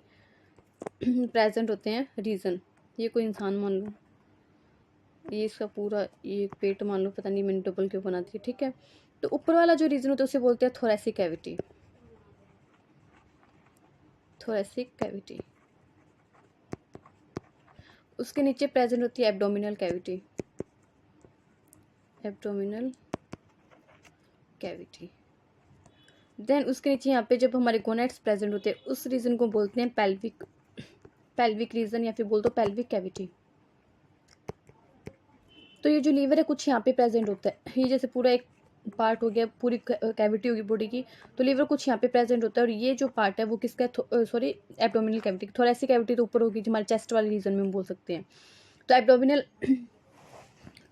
प्रेजेंट होते हैं रीजन, ये कोई इंसान मान लो, ये इसका पूरा ये पेट मान लो, पता नहीं मैंने डबल क्यों बना दिया, ठीक है। तो ऊपर वाला जो रीजन होता है उसे बोलते हैं थोरेसिक कैविटी। उसके नीचे प्रेजेंट होती है एब्डोमिनल कैविटी। देन उसके नीचे यहाँ पे जब हमारे गोनेट्स प्रेजेंट होते हैं उस रीजन को बोलते हैं पेल्विक रीजन या फिर बोल दो पेल्विक कैविटी। तो ये जो लीवर है कुछ यहाँ पे प्रेजेंट होता है, ये जैसे पूरा एक पार्ट हो गया, पूरी कैविटी होगी बॉडी की, तो लीवर कुछ यहाँ पे प्रेजेंट होता है। और ये जो पार्ट है वो किसका है, सॉरी एब्डोमिनल कैविटी, थोड़ा ऐसी कैविटी तो ऊपर होगी जो हमारे चेस्ट वाले रीजन में हम बोल सकते हैं। तो एब्डोमिनल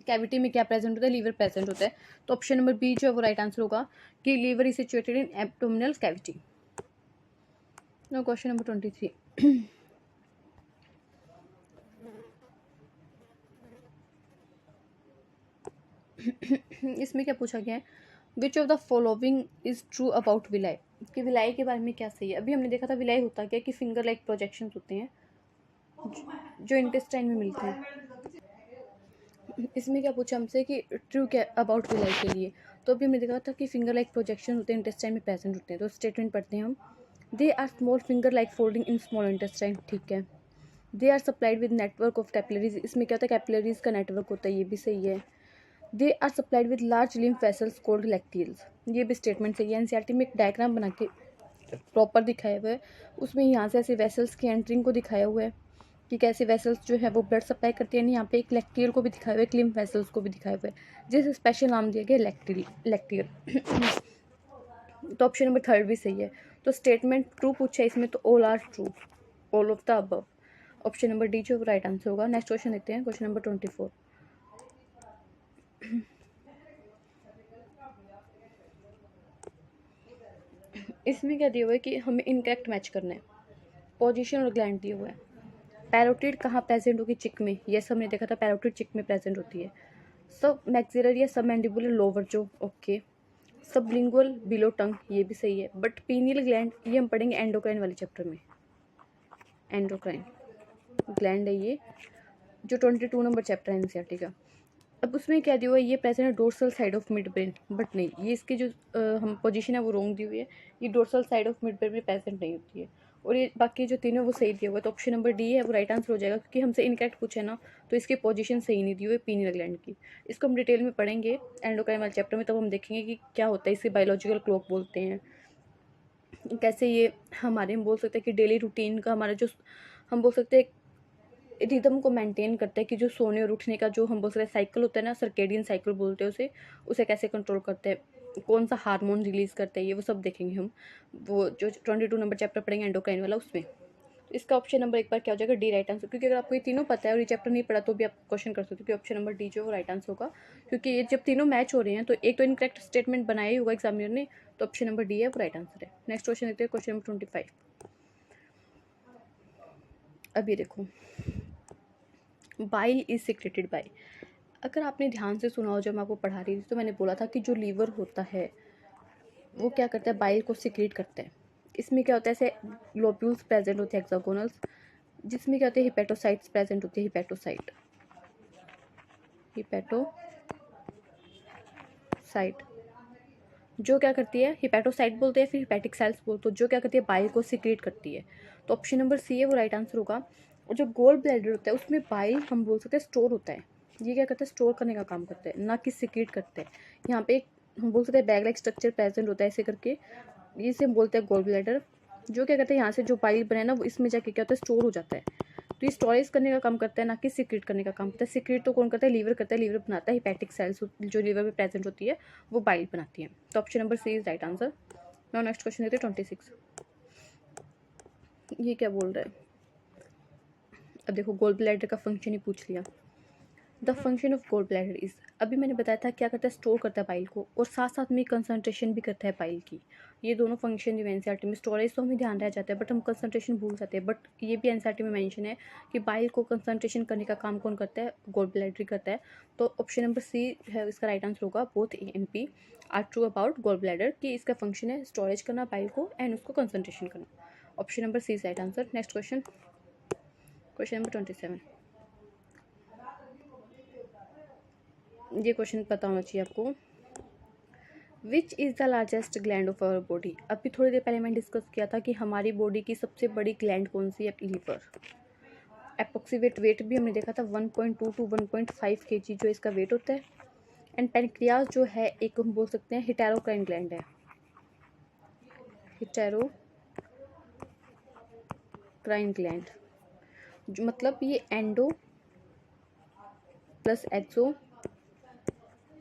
कैविटी में क्या प्रेजेंट होता है, लीवर प्रेजेंट होता है। तो ऑप्शन नंबर बी जो है वो राइट आंसर होगा कि liver is situated in abdominal cavity. Now question number 23। इसमें क्या पूछा गया है, which of the following is true about villi, कि विलाई के बारे में क्या सही है। अभी हमने देखा था विलाई होता क्या कि फिंगर लाइक प्रोजेक्शंस होते हैं जो इंटेस्टाइन में मिलते हैं। इसमें क्या पूछा हमसे कि ट्रू क्या अबाउट विलाई के लिए, तो अभी हमने देखा था कि फिंगर लाइक प्रोजेक्शन होते हैं इंटेस्टाइन में प्रेजेंट होते हैं। तो स्टेटमेंट पढ़ते हैं हम, they are small finger like folding in small intestine, ठीक है। They are supplied with network of capillaries, इसमें क्या होता है कैपिलरीज का नेटवर्क होता है, ये भी सही है। They are supplied with large lymph vessels called lacteals, ये भी स्टेटमेंट सही है। एनसीईआरटी में एक डायग्राम बना के प्रॉपर दिखाया हुआ है, उसमें यहाँ से ऐसे वेसल्स की एंट्रिंग को दिखाया हुआ है कि कैसे वेसल्स जो है वो ब्लड सप्लाई करती है। यहाँ पे एक लैक्टियल को भी दिखाया हुआ है, लिम्फ वेसल्स को भी दिखाया हुआ है, जिसे स्पेशल नाम दिया गया लैक्टियल। तो ऑप्शन नंबर थर्ड भी सही है। तो स्टेटमेंट ट्रू पूछा है इसमें, तो all are true, all of the above. Option number D जो राइट आंसर होगा। नेक्स्ट क्वेश्चन देखते हैं, क्वेश्चन नंबर 24। इसमें क्या दिया हुआ है कि हमें इनकरेक्ट मैच करना है, पोजीशन और ग्लैंड दिया हुआ है। पैरोटिड कहाँ प्रेजेंट होगी, चिक में, ये सब हमने देखा था पैरोटिड चिक में प्रेजेंट होती है। सब मैक्सिलरी या सब मैंडिबुलर लोअर जो, ओके। सबलिंगुअल बिलो टंग, ये भी सही है। बट पीनियल ग्लैंड ये हम पढ़ेंगे एंडोक्राइन वाले चैप्टर में, एंडोक्राइन ग्लैंड है ये जो 22 नंबर चैप्टर है एनसीईआरटी का। अब उसमें क्या दिया हुआ है, ये प्रेजेंट है dorsal side of mid brain, but नहीं, ये इसकी जो हम पोजीशन है वो रॉन्ग दी हुई है, ये dorsal side of mid brain में प्रेजेंट नहीं होती है। और ये बाकी जो तीनों वो सही दिया हुआ है, तो ऑप्शन नंबर डी है वो राइट आंसर हो जाएगा, क्योंकि हमसे इनकरेक्ट पूछा है ना, तो इसकी पोजीशन सही नहीं दी हुई है पीनियल ग्लैंड की। इसको हम डिटेल में पढ़ेंगे एंडोक्राइन वाले चैप्टर में, तब हम देखेंगे कि क्या होता है, इसे बायोलॉजिकल क्लॉक बोलते हैं, कैसे ये हमारे हम बोल सकते हैं कि डेली रूटीन का हमारा जो हम बोल सकते हैं रिदम को मेंटेन करता है, कि जो सोने और उठने का जो हम बोल सकते हैं साइकिल होता है ना, सर्केडियन साइकिल बोलते हैं उसे कैसे कंट्रोल करते हैं, कौन सा हार्मोन रिलीज करते हैं, ये वो सब देखेंगे हम, वो जो 22 नंबर चैप्टर पढ़ेंगे एंडोक्राइन वाला उसमें। तो इसका ऑप्शन नंबर एक बार क्या हो जाएगा, डी राइट आंसर, क्योंकि अगर आपको ये तीनों पता है और ये चैप्टर नहीं पढ़ा तो भी आप क्वेश्चन कर सकते हो कि ऑप्शन नंबर डी जो है वो राइट आंसर होगा, क्योंकि ये जब तीनों मैच हो रहे हैं तो एक तो इनकरेक्ट स्टेटमेंट बनाया ही होगा एग्जामिनर ने, तो ऑप्शन नंबर डी है वो राइट आंसर है। नेक्स्ट क्वेश्चन देखते हैं, क्वेश्चन नंबर 25। अब ये देखो, बाइल इज सिक्रेटेड बाय, अगर आपने ध्यान से सुना हो जब मैं आपको पढ़ा रही थी तो मैंने बोला था कि जो लीवर होता है वो क्या करता है, बाइल को सिक्रेट करता है। इसमें क्या होता है, ऐसे लोब्यूल्स प्रेजेंट होते हैं हेक्सागोनल्स, जिसमें क्या होते हैं हिपेटोसाइट्स प्रेजेंट होते हैं, हिपेटोसाइट जो क्या करती है, हिपेटोसाइट बोलते हैं फिर हिपेटिक सेल्स बोलते हैं, जो क्या करती है बाइल को सिक्रेट करती है। तो ऑप्शन नंबर सी है वो राइट आंसर होगा। और जो गोल ब्लैडर होता है उसमें बाइल हम बोल सकते हैं स्टोर होता है, ये क्या करता है स्टोर करने का काम करता है, ना कि सिक्रेट करते हैं। यहाँ पे एक हम बोल सकते हैं बैग लाइक स्ट्रक्चर प्रेजेंट होता है ऐसे करके, इसे हम बोलते हैं गोल ब्लैडर, जो क्या करते हैं यहाँ से जो बाइल बने ना वो इसमें जाके क्या होता है स्टोर हो जाता है। तो ये स्टोरेज करने का काम करता है, ना कि सिक्रेट करने का काम करता है। सिक्रेट तो कौन करता है, लीवर करता है, लीवर बनाता है हिपैटिक सेल्स जो लीवर में प्रेजेंट होती है वो बाइल बनाती है। तो option number C is right answer. Now next question देते हैं 26। ये क्या बोल रहा है, अब देखो गोल ब्लैडर का फंक्शन ही पूछ लिया। The function of gall bladder is, अभी मैंने बताया था क्या करता है, स्टोर करता है बाइल को, और साथ साथ में कंसंट्रेशन भी करता है बाइल की। ये दोनों फंक्शन जो एनसीईआरटी में, स्टोरेज तो हमें ध्यान रह जाता है बट हम कंसंट्रेशन भूल जाते हैं, बट ये भी एनसीईआरटी में मेंशन है कि बाइल को कंसंट्रेशन करने का काम कौन करता है, गोल ब्लैडर करता है। तो ऑप्शन नंबर सी है इसका राइट आंसर होगा। Both A and B are true about gall bladder, कि इसका फंक्शन है स्टोरेज करना बाइल को एंड उसको कंसंट्रेशन करना। Option number C is right answer. Next question, question number 27। ये क्वेश्चन पता होना चाहिए आपको। Which is the largest gland of our body, अभी थोड़ी देर पहले मैंने डिस्कस किया था कि हमारी बॉडी की सबसे बड़ी ग्लैंड कौन सी है, लीवर। अप्रोक्सीमेट वेट भी हमने देखा था 1.2 to 1.5 kg जो इसका वेट होता है। एंड पेनक्रियाज जो है एक हम बोल सकते हैं हिटेरोक्राइन ग्लैंड है, हेटेरोक्राइन ग्लैंड, जो मतलब ये एंडो प्लस एक्सो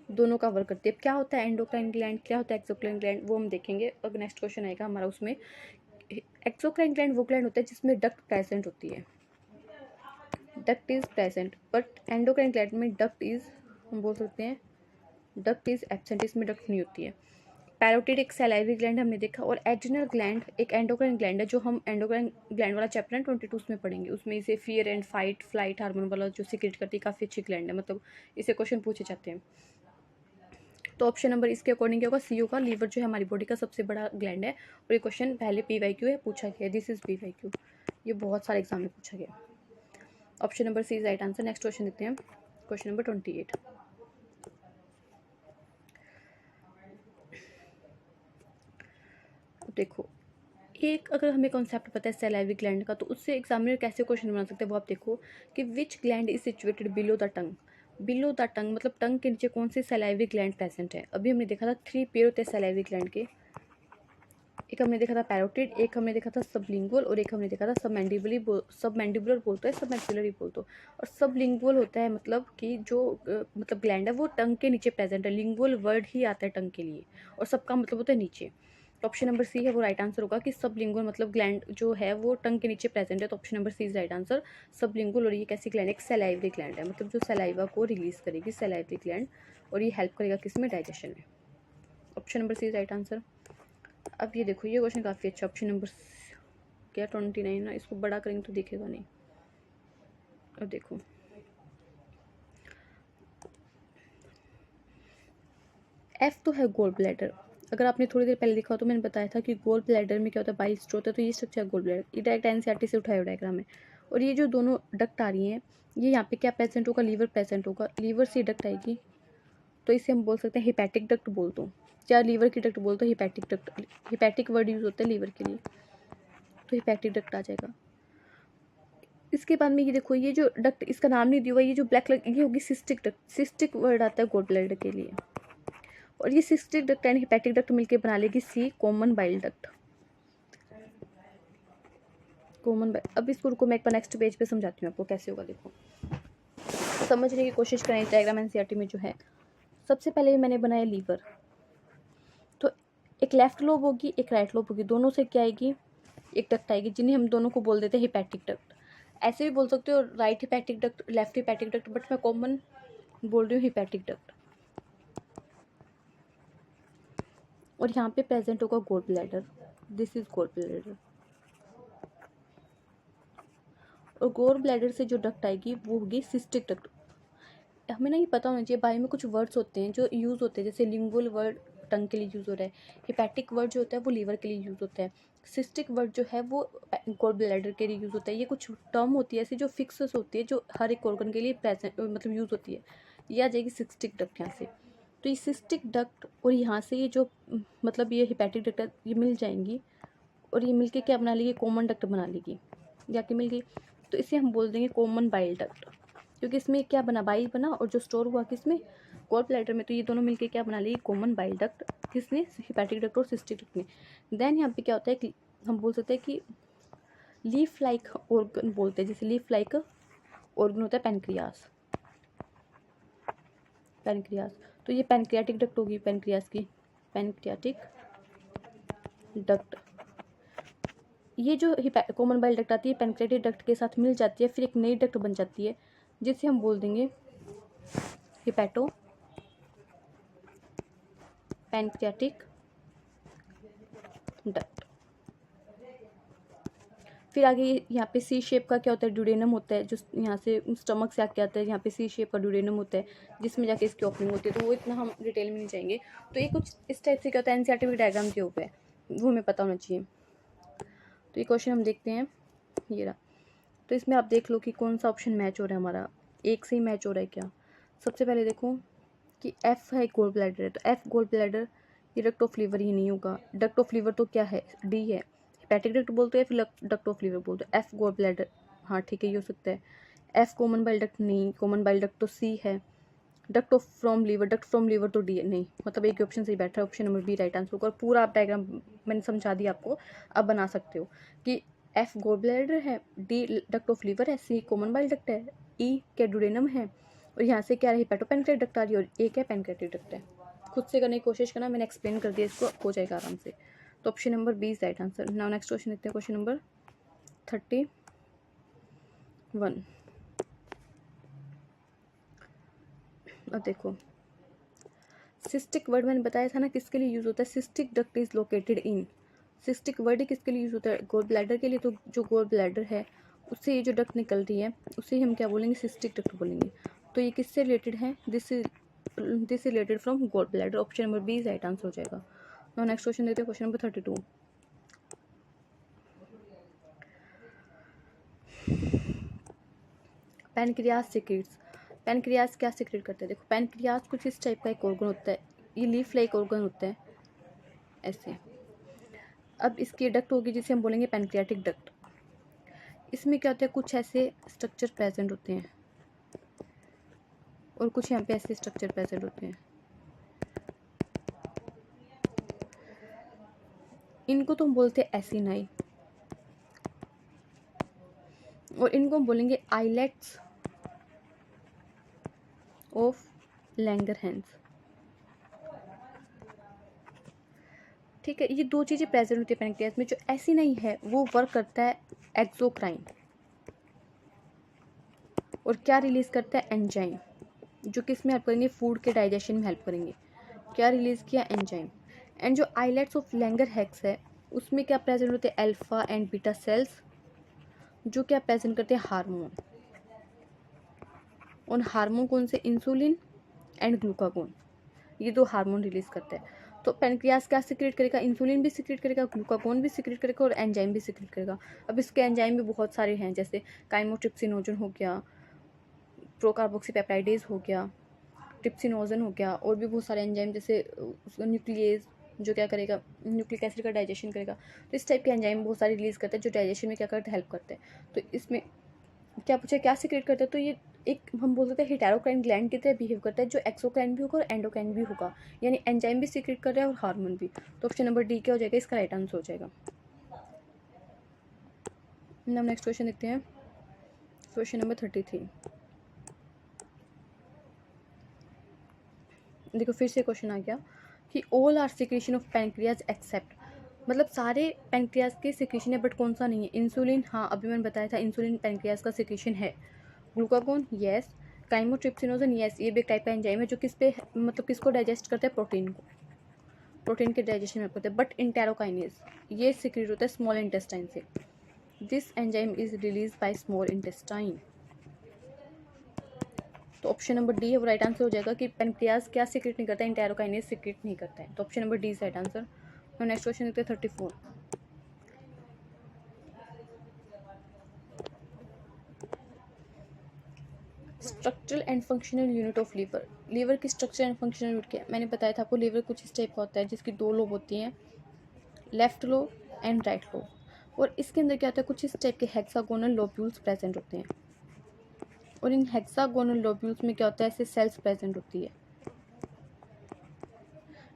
दोनों कवर करती है। अब क्या होता है एंडोक्राइन ग्लैंड, क्या होता है एक्सोक्राइन ग्लैंड, वो हम देखेंगे अगर नेक्स्ट क्वेश्चन आएगा हमारा उसमें। एक्सोक्राइन ग्लैंड वो ग्लैंड होता है जिसमें डक्ट प्रेजेंट होती है, duct is present, but endocrine gland में डक्ट इज, हम बोल सकते हैं डक्ट इज एब्सेंट, इसमें डक्ट नहीं होती है। पैरोटिड एक सैलाइवरी ग्लैंड हमने देखा, और एड्रिनल ग्लैंड एक एंडोक्राइन ग्लैंड है, जो हम एंडोक्राइन ग्लैंड वाला चैप्टर है 22 में पढ़ेंगे, उसमें इसे fear and fight flight hormone वाला जो सीक्रेट करती है, काफ़ी अच्छी ग्लैंड है, मतलब इसे क्वेश्चन पूछे जाते हैं। तो ऑप्शन नंबर इसके अकॉर्डिंग क्या होगा, सी होगा। लीवर जो है हमारी बॉडी का सबसे बड़ा ग्लैंड है, और ये क्वेश्चन पहले PYQ है पूछा गया, दिस इज PYQ, ये बहुत सारे एग्जाम में पूछा गया। Option number C is right answer. Next question देखते हैं, क्वेश्चन नंबर 28। देखो, एक अगर हमें कॉन्सेप्ट पता है सैलाइवरी ग्लैंड का, तो उससे एग्जामिनर कैसे क्वेश्चन बना सकते हैं वो आप देखो कि विच gland is situated below the tongue. Below the tongue मतलब टंग के नीचे कौन सी सैलाइवरी ग्लैंड प्रेजेंट है। अभी हमने देखा था 3 पेयर होते हैं सैलाइवरी ग्लैंड के, एक हमने देखा था पैरोटिड, एक हमने देखा था सबलिंगुअल, और एक हमने देखा था सबमैंडिबुलर बोलते हैं, सबमैक्सिलरी बोलते हो। और सबलिंगुअल होता है मतलब कि जो मतलब ग्लैंड है वो टंग के नीचे प्रेजेंट है, लिंगुअल वर्ड ही आता है टंग के लिए, और सबका मतलब होता है नीचे। तो ऑप्शन नंबर सी है वो राइट आंसर होगा कि सबलिंगुअल मतलब ग्लैंड जो है वो टंग के नीचे प्रेजेंट है, तो option number C is right answer, sublingual. और ये कैसी ग्लैंड है, एक सैलाइवरी ग्लैंड है, मतलब जो सैलाइवा को रिलीज करेगी, सैलाइवरी ग्लैंड, और ये हेल्प करेगा किसमें, डाइजेशन में। Option number C is right answer. अब ये देखो, ये क्वेश्चन काफ़ी अच्छा, ऑप्शन नंबर क्या 29 ना, इसको बड़ा करेंगे तो दिखेगा नहीं। अब देखो, एफ तो है गोल ब्लैडर। अगर आपने थोड़ी देर पहले देखा हो तो मैंने बताया था कि गोल ब्लैडर में क्या होता है, बाइल स्टोर होता है, तो ये स्ट्रक्चर है गोल ब्लैडर, ये डायरेक्ट NCERT से उठाया हुआ डायग्राम है। और ये जो दोनों डक्ट आ रही हैं, ये यहाँ पे क्या प्रेजेंट होगा, लीवर प्रेजेंट होगा, लीवर से डक्ट आएगी, तो इसे हम बोल सकते हैं हिपैटिक डक्ट बोल दो, या लीवर की डक्ट बोल दो, hepatic duct, hepatic word use होता है लीवर के लिए, तो हिपैटिक डक्ट आ जाएगा। इसके बाद में ये देखो, ये जो डक्ट, इसका नाम नहीं दिया हुआ, ये जो ब्लैक कलर ये होगी सिस्टिक डक्ट, सिस्टिक वर्ड आता है गोल ब्लैडर के लिए, और ये cystic duct and hepatic duct मिलकर बना लेगी सी, common bile duct, common bile. अब इसको रुको, मैं एक बार नेक्स्ट पेज पे समझाती हूँ आपको कैसे होगा। देखो, समझने की कोशिश करें डायग्राम NCERT में जो है। सबसे पहले मैंने बनाया लीवर, तो एक लेफ्ट लोब होगी, एक राइट लोब होगी, दोनों से क्या आएगी, एक डक्ट आएगी, जिन्हें हम दोनों को बोल देते हैं हिपैटिक डक्ट। ऐसे भी बोल सकते हो right hepatic duct, left hepatic duct, but मैं कॉमन बोल रही हूँ हिपैटिक डक्ट। और यहाँ पे प्रेजेंट होगा gall bladder, this is gall bladder, और गोल ब्लैडर से जो डक्ट आएगी वो होगी सिस्टिक डक्ट। हमें ना ये पता होना चाहिए, बायो में कुछ वर्ड्स होते हैं जो यूज़ होते हैं, जैसे लिंगुअल वर्ड टंग के लिए यूज़ हो रहा है, हिपैटिक वर्ड जो होता है वो लीवर के लिए यूज़ होता है, सिस्टिक वर्ड जो है वो गोल ब्लैडर के लिए यूज़ होता है। ये कुछ टर्म होती है ऐसी जो फिक्स होती है, जो हर एक ऑर्गन के लिए प्रेजेंट मतलब यूज़ होती है। ये आ जाएगी सिस्टिक डक्ट यहाँ से। तो ये सिस्टिक डक्ट और यहाँ से ये जो मतलब ये हिपैटिक डक्ट है, ये मिल जाएंगी, और ये मिलके क्या बना लेगी, कॉमन डक्ट बना लेगी, जाके मिल गई, तो इसे हम बोल देंगे कॉमन बाइल डक्ट, क्योंकि इसमें क्या बना, बाइल बना, और जो स्टोर हुआ किसमें, गॉल ब्लैडर में, तो ये दोनों मिलके क्या बना लेगी, कॉमन बाइल डक्ट, किसने, हिपैटिक डक्ट और सिस्टिक डक्ट में। देन यहाँ पे क्या होता है कि हम बोल सकते हैं कि लीफ लाइक ऑर्गन बोलते हैं, जैसे लीफ लाइक ऑर्गन होता है पैनक्रियास, पैनक्रियास, तो ये पैनक्रियाटिक डक्ट होगी पैनक्रियास की, पैनक्रियाटिक डक्ट। ये जो कॉमन बाइल डक्ट आती है पैनक्रियाटिक डक्ट के साथ मिल जाती है, फिर एक नई डक्ट बन जाती है जिसे हम बोल देंगे हिपैटो पैनक्रियाटिक डक्ट। फिर आगे यहाँ पे सी शेप का क्या होता है, ड्यूडेनम होता है, जो यहाँ से स्टमक से आके आता है, यहाँ पे सी शेप का ड्यूडेनम होता है, जिसमें जाके इसकी ओपनिंग होती है, तो वो इतना हम डिटेल में नहीं जाएंगे। तो ये कुछ इस टाइप से क्या होता है, NCERT में डायग्राम के ऊपर है, वो हमें पता होना चाहिए। तो ये क्वेश्चन हम देखते हैं, ये रहा। तो इसमें आप देख लो कि कौन सा ऑप्शन मैच हो रहा है हमारा, एक से ही मैच हो रहा है क्या। सबसे पहले देखो कि F है, गोल ब्लैडर है, तो F गोल ब्लैडर, ये डक्ट ऑफ लीवर ही नहीं होगा, डक्ट ऑफ लीवर तो क्या है, D है, हिपैटिक डक्ट बोलते हैं, फिर डक्ट ऑफ लीवर बोलते हैं, F गोल ब्लैडर, हाँ ठीक है ये हो सकता है। F कॉमन बाइल डक्ट नहीं, कॉमन बाइल डक्ट तो C है, duct of from liver, duct from liver तो डी नहीं, मतलब एक ऑप्शन से ही बैठा है, option number B right answer होगा। और पूरा आप डायग्राम मैंने समझा दिया आपको, अब बना सकते हो कि एफ गॉल ब्लैडर है, डी डक्ट ऑफ लीवर है, सी कॉमन बाइल डक्ट है, ई कैडुडेनम है, और यहाँ से क्या रही हेपेटोपेनक्रेटिक डक्ट आ रही है, और ए क्या पैनक्रेटिक डक्ट है। खुद से करने की कोशिश करना, मैंने एक्सप्लेन कर दिया इसको, हो जाएगा आराम से। तो option number B is right answer. Now next question देखते हैं, क्वेश्चन नंबर 31। अब देखो, सिस्टिक वर्ड मैंने बताया था ना किसके लिए यूज़ होता है, cystic duct is located in, cystic word ही किसके लिए यूज़ होता है, गोल ब्लैडर के लिए। तो जो गोल ब्लैडर है उससे ये जो डक्ट निकल रही है उसे हम क्या बोलेंगे, सिस्टिक डक्ट बोलेंगे। तो ये किससे रिलेटेड है, this related from gall bladder. Option number B right answer हो जाएगा। नाउ नेक्स्ट क्वेश्चन देते हैं, question number 32। Pancreas secretes, pancreas क्या सिक्रेट करता है, देखो पैनक्रियास कुछ इस टाइप का एक ऑर्गन होता है, ये लीफ लाइक ऑर्गन होता है ऐसे। अब इसकी डक्ट होगी जिसे हम बोलेंगे पैनक्रियाटिक डक्ट। इसमें क्या होता है, कुछ ऐसे स्ट्रक्चर प्रेजेंट होते हैं और कुछ यहाँ पे ऐसे स्ट्रक्चर प्रेजेंट होते हैं। इनको तो हम बोलते हैं एसिनाई, और इनको हम बोलेंगे आइलेट्स ऑफ लैंगरहैंस। ठीक है, ये दो चीज़ें प्रेजेंट होती है पैनक्रियास में। जो एसिनाई है वो वर्क करता है एक्सोक्राइन, और क्या रिलीज करता है, एंजाइम, जो किस में हेल्प करेंगे, फूड के डाइजेशन में हेल्प करेंगे। क्या रिलीज किया, एंजाइम। एंड जो आइलेट्स ऑफ लैंगरहैंस है उसमें क्या प्रेजेंट होते हैं, अल्फा एंड बीटा सेल्स, जो क्या प्रेजेंट करते हैं, हार्मोन। और हार्मोन कौन से, इंसुलिन एंड ग्लूकागोन, ये दो हार्मोन रिलीज करते हैं। तो पैनक्रियास क्या सिक्रेट करेगा, इंसुलिन भी सिक्रेट करेगा, ग्लूकागोन भी सिक्रेट करेगा, और एंजाइम भी सिक्रेट करेगा। अब इसके एंजाइम भी बहुत सारे हैं, जैसे काइमोट्रिप्सिनोजन हो गया, प्रोकार्बोक्सीपेप्टाइडेज हो गया, ट्रिप्सिनोजन हो गया, और भी बहुत सारे एंजाइम जैसे न्यूक्लियेज जो क्या करेगा, न्यूक्लिक एसिड का डाइजेशन करेगा। तो इस टाइप के एंजाइम बहुत सारे रिलीज करते हैं जो डाइजेशन में क्या करते हैं, हेल्प करते हैं। तो इसमें क्या पूछा, क्या सिक्रेट करते हैं, तो ये एक हम बोल सकते हैं हेटेरोक्राइन ग्लैंड की तरह बिहेव करता है, जो एक्सोक्राइन भी होगा और एंडोक्राइन भी होगा, यानी एंजाइम भी सिक्रेट कर रहा है और हार्मोन भी। तो ऑप्शन नंबर डी क्या हो जाएगा, इसका राइट आंसर हो जाएगा। हम नेक्स्ट क्वेश्चन देखते हैं, क्वेश्चन नंबर 33। देखो फिर से क्वेश्चन आ गया कि all are secretion of pancreas except, मतलब सारे पैनक्रियाज के सिक्रेशन है बट कौन सा नहीं है, इंसुलिन। हाँ अभी मैंने बताया था इंसुलिन पैनक्रियाज का सिक्रेशन है, ग्लूकागोन यस, काइमोट्रिप्सिनोजन यस, ये भी एक टाइप का एंजाइम है जो किस पे मतलब किसको डाइजेस्ट करता है, प्रोटीन को, प्रोटीन के डाइजेशन में करते हैं। बट इंटेरोकाइनेज ये सिक्रेट होता है स्मॉल इंटेस्टाइन से, this enzyme is release by small intestine. तो ऑप्शन नंबर डी है वो राइट आंसर हो जाएगा कि पैनक्रियाज क्या सिक्रेट नहीं करता है, इंटेरोकाइनेज सिक्रेट नहीं करता है। तो option number D is right answer. Next question देखते हैं 34। Structural and functional unit of liver, liver की स्ट्रक्चर एंड फंक्शनल यूनिट क्या है, मैंने बताया था आपको, लीवर कुछ इस टाइप का होता है जिसकी दो लोब होती हैं, left lobe and right lobe, और इसके अंदर क्या होता है, कुछ इस टाइप के हेक्सागोनल लोब्यूल्स प्रेजेंट होते हैं, और इन हेक्सागोनल लोब्यूल्स में क्या होता है, ऐसे सेल्स प्रेजेंट होती है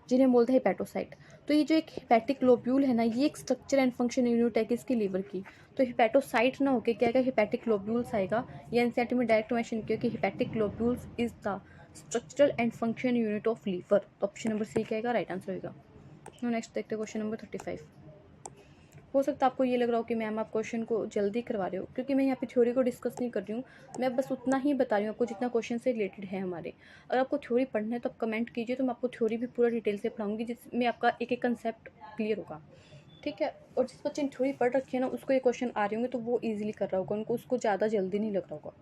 जिन्हें बोलते हैं हेपेटोसाइट। तो ये जो एक हेपेटिक लोब्यूल है ना, ये एक स्ट्रक्चर एंड फंक्शन यूनिट है किसकी, लीवर की। तो हेपेटोसाइट ना होके क्या आएगा, हेपेटिक लोब्यूल्स आएगा। ये एनसीईआरटी में डायरेक्ट मेंशन किया कि hepatic lobules is the structural and function unit of liver. तो ऑप्शन नंबर सी क्या आएगा, राइट आंसर होगा। नेक्स्ट देखते हैं क्वेश्चन नंबर 35। हो सकता है आपको ये लग रहा हो कि मैम आप क्वेश्चन को जल्दी करवा रहे हो, क्योंकि मैं यहाँ पे थ्योरी को डिस्कस नहीं कर रही हूँ, मैं बस उतना ही बता रही हूँ आपको जितना क्वेश्चन से रिलेटेड है हमारे। अगर आपको थ्योरी पढ़ना है तो आप कमेंट कीजिए, तो मैं आपको थ्योरी भी पूरा डिटेल से पढ़ाऊँगी जिसमें आपका एक एक कंसेप्ट क्लियर होगा, ठीक है। और जिस बच्चे ने थ्योरी पढ़ रखी है ना, उसको ये क्वेश्चन आ रहे होंगे तो वो ईजिली कर रहा होगा, उनको उसको ज़्यादा जल्दी नहीं लग रहा होगा।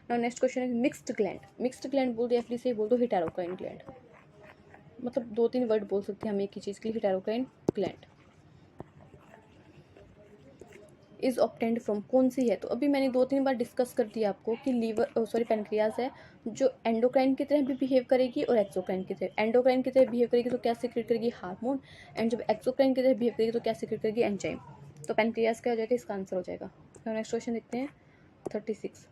ना नेक्स्ट क्वेश्चन है मिक्स्ड ग्लैंड, मिक्स्ड ग्लैंड बोल दो या फिर से बोल दो हेटेरोक्राइन ग्लैंड, मतलब दो तीन वर्ड बोल सकते हैं हम एक ही चीज़ के लिए, हेटेरोक्राइन ग्लैंड इज ऑब्टेन्ड फ्रॉम, कौन सी है, तो अभी मैंने दो तीन बार डिस्कस कर दिया आपको कि लीवर सॉरी पैनक्रियाज है जो एंडोक्राइन की तरह भी बिहेव करेगी और एक्सोक्राइन की तरह। एंडोक्राइन की तरह बिहेव करेगी तो क्या सिक्रेट करेगी, हार्मोन, एंड जब एक्सोक्राइन की तरह बिहेव करेगी तो क्या सिक्रेट करेगी, एंजाइम। तो पैनक्रियाज क्या हो जाएगा, इसका आंसर हो जाएगा। तो नेक्स्ट क्वेश्चन देखते हैं 36।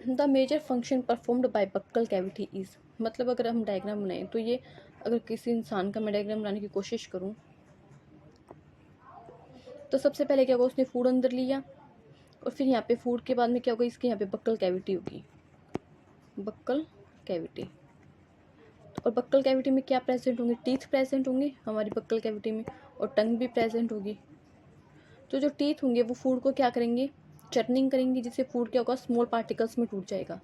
The major function performed by buccal cavity is, मतलब अगर हम डायग्राम बनाएं तो ये अगर किसी इंसान का मैं डायग्राम बनाने की कोशिश करूं तो सबसे पहले क्या होगा, उसने फूड अंदर लिया और फिर यहाँ पे फूड के बाद में क्या होगा, इसके यहाँ पे बक्कल कैविटी होगी, बक्कल कैविटी। और बक्कल कैविटी में क्या प्रेजेंट होंगे, टीथ प्रेजेंट होंगे हमारी बक्कल कैविटी में, और टंग भी प्रेजेंट होगी। तो जो टीथ होंगे वो फूड को क्या करेंगे, चर्निंग करेंगे, जिससे फूड क्या होगा, स्मॉल पार्टिकल्स में टूट जाएगा।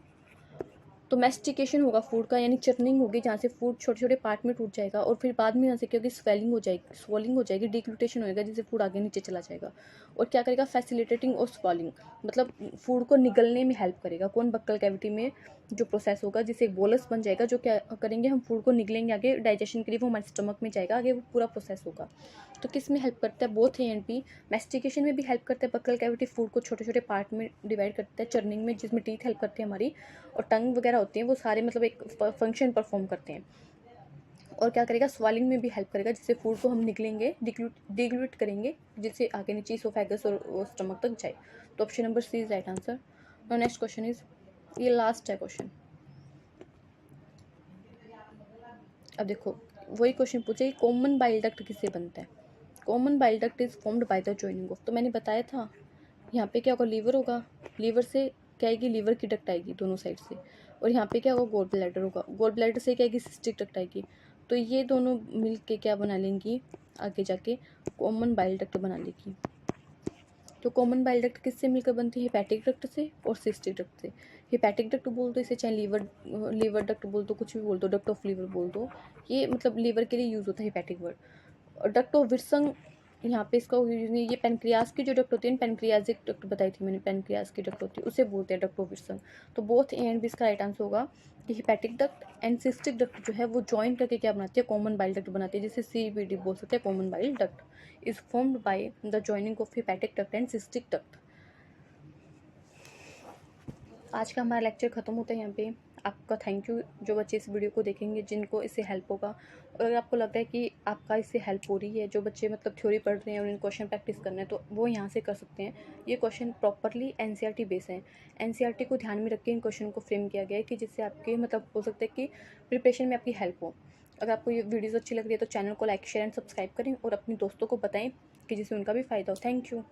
तो मैस्टिकेशन होगा फूड का, यानी चर्निंग होगी, जहाँ से फूड छोटे छोटे पार्ट में टूट जाएगा और फिर बाद में यहाँ से क्या होगी, स्वेलिंग हो जाएगी, स्वॉलिंग हो जाएगी, डिग्लूटेशन होएगा, जिससे फूड आगे नीचे चला जाएगा। और क्या करेगा, फैसिलिटेटिंग और स्वॉलिंग, मतलब फूड को निगलने में हेल्प करेगा। कौन, बक्कल कैविटी में जो प्रोसेस होगा, जिससे एक बोलस बन जाएगा, जो क्या करेंगे, हम फूड को निगलेंगे आगे डाइजेशन के लिए, वो हमारे स्टमक में जाएगा, आगे वो पूरा प्रोसेस होगा। तो किस में हेल्प करता है, both A and B. Mastication में भी हेल्प करता है बक्कल कैविटी, फूड को छोटे छोटे पार्ट में डिवाइड करता है। चर्निंग में, जिसमें टीथ हेल्प करती है हमारी, और टंग वगैरह होती हैं, वो सारे मतलब एक फंक्शन परफॉर्म करते हैं। और क्या करेगा, स्वालिंग में भी हेल्प करेगा, जिससे फूड को हम निकलेंगे, डिग्लूट करेंगे, जिससे आगे नीचे इसोफेगस और स्टमक तक जाए। तो option number C is right answer. Now next question is, ये लास्ट है क्वेश्चन। अब देखो, वही क्वेश्चन पूछे, कॉमन बाइल डक्ट किससे बनता है। Common bile duct is formed by the joining of, तो मैंने बताया था यहाँ पे क्या होगा, लीवर होगा, लीवर से क्या आएगी, लीवर की डक्ट आएगी दोनों साइड से। और यहाँ पे क्या होगा, गोल ब्लैडर होगा, गोल ब्लैडर से क्या आएगी, सिस्टिक डक्ट आएगी। तो ये दोनों मिल के क्या बना लेंगी, आगे जाके कॉमन बाइल डक्ट बना लेगी। तो कॉमन बाइल डक्ट किससे मिलकर बनती है, हेपेटिक डक्ट से और सिस्टिक डक्ट से। हेपेटिक डक्ट बोल दो इसे, चाहे लीवर डक्ट बोल दो, कुछ भी बोल दो, डक्ट ऑफ लीवर बोल दो, ये मतलब लीवर के लिए यूज़ होता है हेपेटिक वर्ड। और डक्ट ऑफ विल्सन, यहाँ पे इसका यूज नहीं, ये पेनक्रियाज की जो डक्ट होती है, पेनक्रियाजिक डक्ट बताई थी मैंने, पेनक्रियाज की डक्ट होती है, उसे बोलते हैं डक्ट ऑफ विल्सन। तो बोथ ए एंड बी इसका राइट आंसर होगा कि hepatic duct and cystic duct जो है वो ज्वाइन करके क्या बनाती है, कॉमन बाइल डक्ट बनाती है, जिसे CBD बोल सकते हैं, common bile duct is formed by the joining of hepatic duct and cystic duct. आज का हमारा लेक्चर ख़त्म होता है यहाँ पे। आपका थैंक यू, जो बच्चे इस वीडियो को देखेंगे, जिनको इससे हेल्प होगा। और अगर आपको लग रहा है कि आपका इससे हेल्प हो रही है, जो बच्चे मतलब थ्योरी पढ़ रहे हैं और इन क्वेश्चन प्रैक्टिस करना है, तो वो यहाँ से कर सकते हैं। ये क्वेश्चन प्रॉपरली NCERT बेस है। NCERT को ध्यान में रख के इन क्वेश्चन को फ्रेम किया गया है, कि जिससे आपके मतलब हो सकता है कि प्रिपरेशन में आपकी हेल्प हो। अगर आपको ये वीडियोज़ अच्छी लग रही है तो चैनल को लाइक, शेयर एंड सब्सक्राइब करें और अपने दोस्तों को बताएं, कि जिससे उनका भी फ़ायदा हो। Thank you.